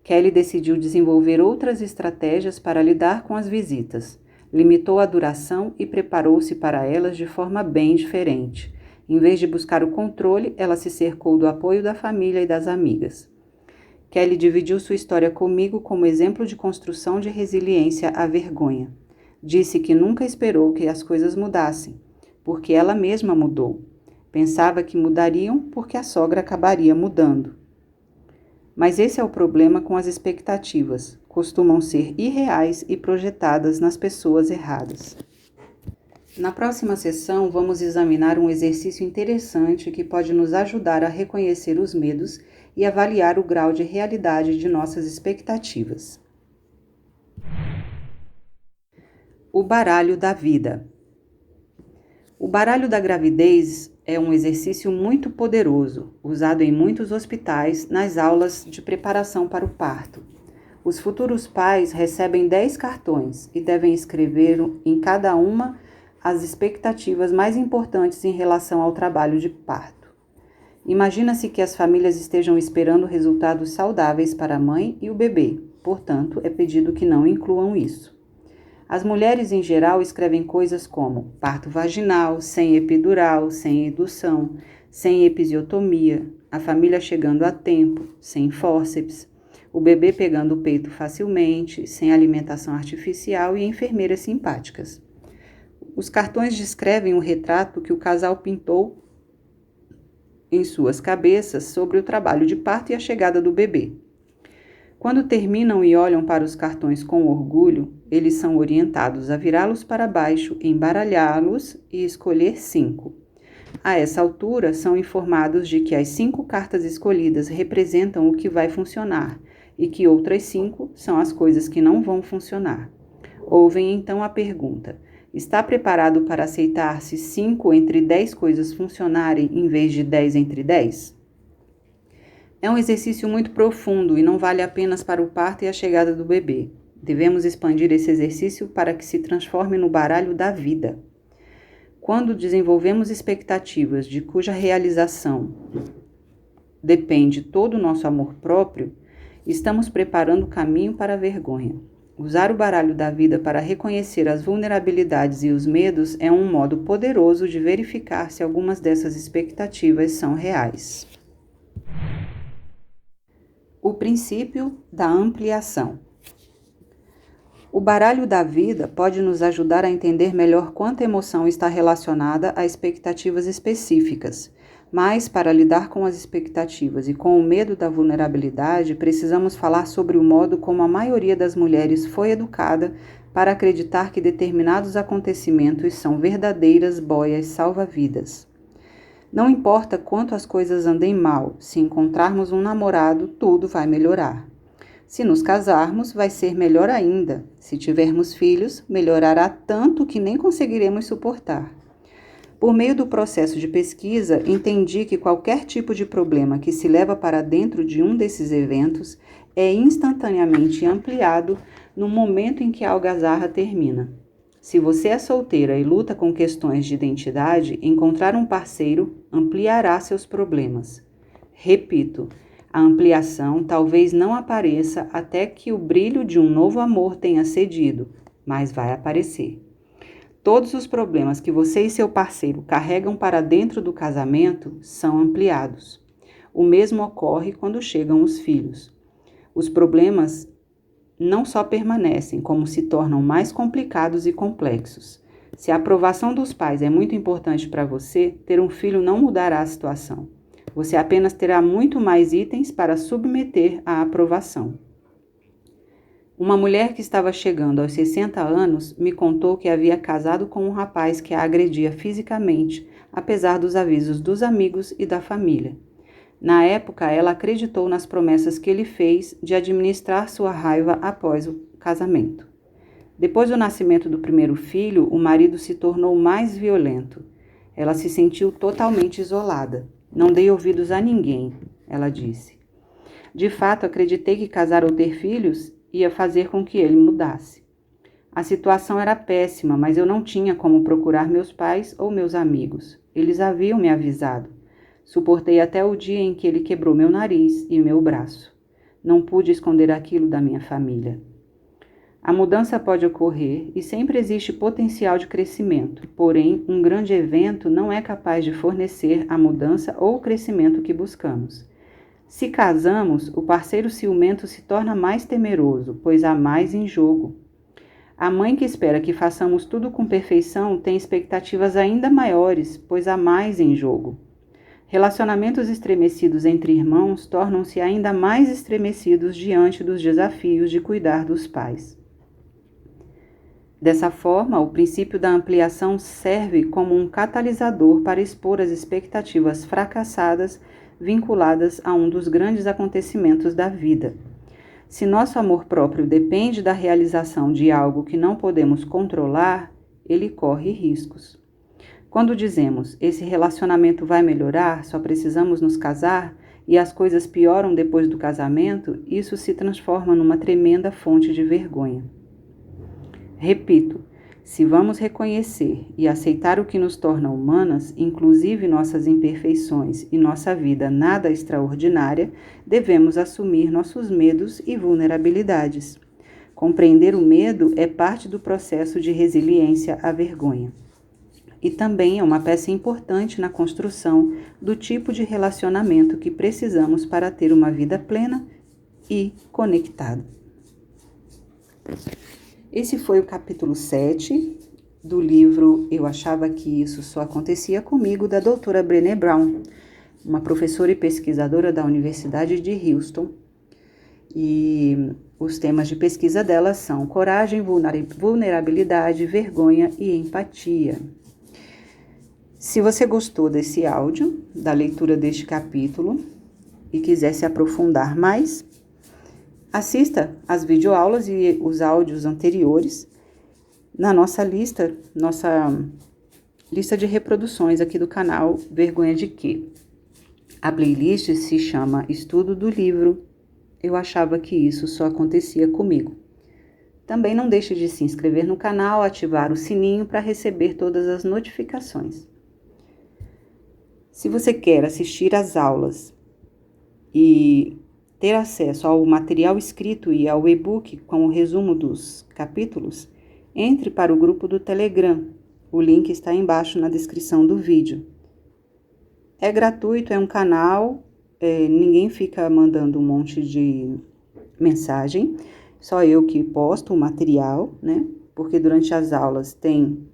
Kelly decidiu desenvolver outras estratégias para lidar com as visitas. Limitou a duração e preparou-se para elas de forma bem diferente. Em vez de buscar o controle, ela se cercou do apoio da família e das amigas. Kelly dividiu sua história comigo como exemplo de construção de resiliência à vergonha. Disse que nunca esperou que as coisas mudassem, porque ela mesma mudou. Pensava que mudariam porque a sogra acabaria mudando. Mas esse é o problema com as expectativas. Costumam ser irreais e projetadas nas pessoas erradas. Na próxima sessão, vamos examinar um exercício interessante que pode nos ajudar a reconhecer os medos e avaliar o grau de realidade de nossas expectativas. O baralho da vida. O baralho da gravidez é um exercício muito poderoso, usado em muitos hospitais nas aulas de preparação para o parto. Os futuros pais recebem 10 cartões e devem escrever em cada uma as expectativas mais importantes em relação ao trabalho de parto. Imagina-se que as famílias estejam esperando resultados saudáveis para a mãe e o bebê, portanto, é pedido que não incluam isso. As mulheres, em geral, escrevem coisas como parto vaginal, sem epidural, sem indução, sem episiotomia, a família chegando a tempo, sem fórceps, o bebê pegando o peito facilmente, sem alimentação artificial e enfermeiras simpáticas. Os cartões descrevem o retrato que o casal pintou em suas cabeças sobre o trabalho de parto e a chegada do bebê. Quando terminam e olham para os cartões com orgulho, eles são orientados a virá-los para baixo, embaralhá-los e escolher 5. A essa altura, são informados de que as 5 cartas escolhidas representam o que vai funcionar e que outras 5 são as coisas que não vão funcionar. Ouvem então a pergunta: está preparado para aceitar se 5 entre 10 coisas funcionarem em vez de 10 entre 10? É um exercício muito profundo e não vale apenas para o parto e a chegada do bebê. Devemos expandir esse exercício para que se transforme no baralho da vida. Quando desenvolvemos expectativas de cuja realização depende todo o nosso amor próprio, estamos preparando o caminho para a vergonha. Usar o baralho da vida para reconhecer as vulnerabilidades e os medos é um modo poderoso de verificar se algumas dessas expectativas são reais. O princípio da ampliação. O baralho da vida pode nos ajudar a entender melhor quanta emoção está relacionada a expectativas específicas, mas para lidar com as expectativas e com o medo da vulnerabilidade, precisamos falar sobre o modo como a maioria das mulheres foi educada para acreditar que determinados acontecimentos são verdadeiras boias salva-vidas. Não importa quanto as coisas andem mal, se encontrarmos um namorado, tudo vai melhorar. Se nos casarmos, vai ser melhor ainda. Se tivermos filhos, melhorará tanto que nem conseguiremos suportar. Por meio do processo de pesquisa, entendi que qualquer tipo de problema que se leva para dentro de um desses eventos é instantaneamente ampliado no momento em que a algazarra termina. Se você é solteira e luta com questões de identidade, encontrar um parceiro ampliará seus problemas. Repito, a ampliação talvez não apareça até que o brilho de um novo amor tenha cedido, mas vai aparecer. Todos os problemas que você e seu parceiro carregam para dentro do casamento são ampliados. O mesmo ocorre quando chegam os filhos. Os problemas não só permanecem, como se tornam mais complicados e complexos. Se a aprovação dos pais é muito importante para você, ter um filho não mudará a situação. Você apenas terá muito mais itens para submeter à aprovação. Uma mulher que estava chegando aos 60 anos me contou que havia casado com um rapaz que a agredia fisicamente, apesar dos avisos dos amigos e da família. Na época, ela acreditou nas promessas que ele fez de administrar sua raiva após o casamento. Depois do nascimento do primeiro filho, o marido se tornou mais violento. Ela se sentiu totalmente isolada. Não dei ouvidos a ninguém, ela disse. De fato, acreditei que casar ou ter filhos ia fazer com que ele mudasse. A situação era péssima, mas eu não tinha como procurar meus pais ou meus amigos. Eles haviam me avisado. Suportei até o dia em que ele quebrou meu nariz e meu braço. Não pude esconder aquilo da minha família. A mudança pode ocorrer e sempre existe potencial de crescimento, porém, um grande evento não é capaz de fornecer a mudança ou o crescimento que buscamos. Se casamos, o parceiro ciumento se torna mais temeroso, pois há mais em jogo. A mãe que espera que façamos tudo com perfeição tem expectativas ainda maiores, pois há mais em jogo. Relacionamentos estremecidos entre irmãos tornam-se ainda mais estremecidos diante dos desafios de cuidar dos pais. Dessa forma, o princípio da ampliação serve como um catalisador para expor as expectativas fracassadas vinculadas a um dos grandes acontecimentos da vida. Se nosso amor próprio depende da realização de algo que não podemos controlar, ele corre riscos. Quando dizemos, esse relacionamento vai melhorar, só precisamos nos casar, e as coisas pioram depois do casamento, isso se transforma numa tremenda fonte de vergonha. Repito, se vamos reconhecer e aceitar o que nos torna humanas, inclusive nossas imperfeições e nossa vida nada extraordinária, devemos assumir nossos medos e vulnerabilidades. Compreender o medo é parte do processo de resiliência à vergonha. E também é uma peça importante na construção do tipo de relacionamento que precisamos para ter uma vida plena e conectada. Esse foi o capítulo 7 do livro Eu Achava que Isso Só Acontecia Comigo, da doutora Brené Brown, uma professora e pesquisadora da Universidade de Houston. E os temas de pesquisa dela são coragem, vulnerabilidade, vergonha e empatia. Se você gostou desse áudio, da leitura deste capítulo e quiser se aprofundar mais, assista às videoaulas e os áudios anteriores na nossa lista de reproduções aqui do canal Vergonha de Quê? A playlist se chama Estudo do Livro Eu Achava que Isso Só Acontecia Comigo. Também não deixe de se inscrever no canal, ativar o sininho para receber todas as notificações. Se você quer assistir às aulas e ter acesso ao material escrito e ao e-book com o resumo dos capítulos, entre para o grupo do Telegram. O link está embaixo na descrição do vídeo. É gratuito, é um canal, ninguém fica mandando um monte de mensagem, só eu que posto o material, né? Porque durante as aulas tem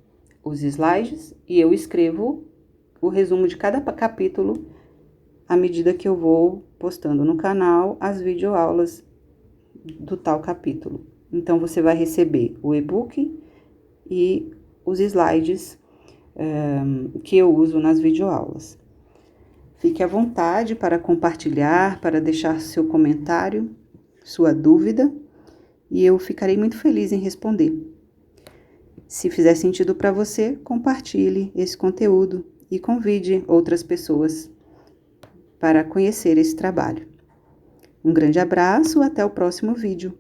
os slides e eu escrevo o resumo de cada capítulo à medida que eu vou postando no canal as videoaulas do tal capítulo. Então, você vai receber o e-book e os slides que eu uso nas videoaulas. Fique à vontade para compartilhar, para deixar seu comentário, sua dúvida, e eu ficarei muito feliz em responder. Se fizer sentido para você, compartilhe esse conteúdo e convide outras pessoas para conhecer esse trabalho. Um grande abraço, até o próximo vídeo.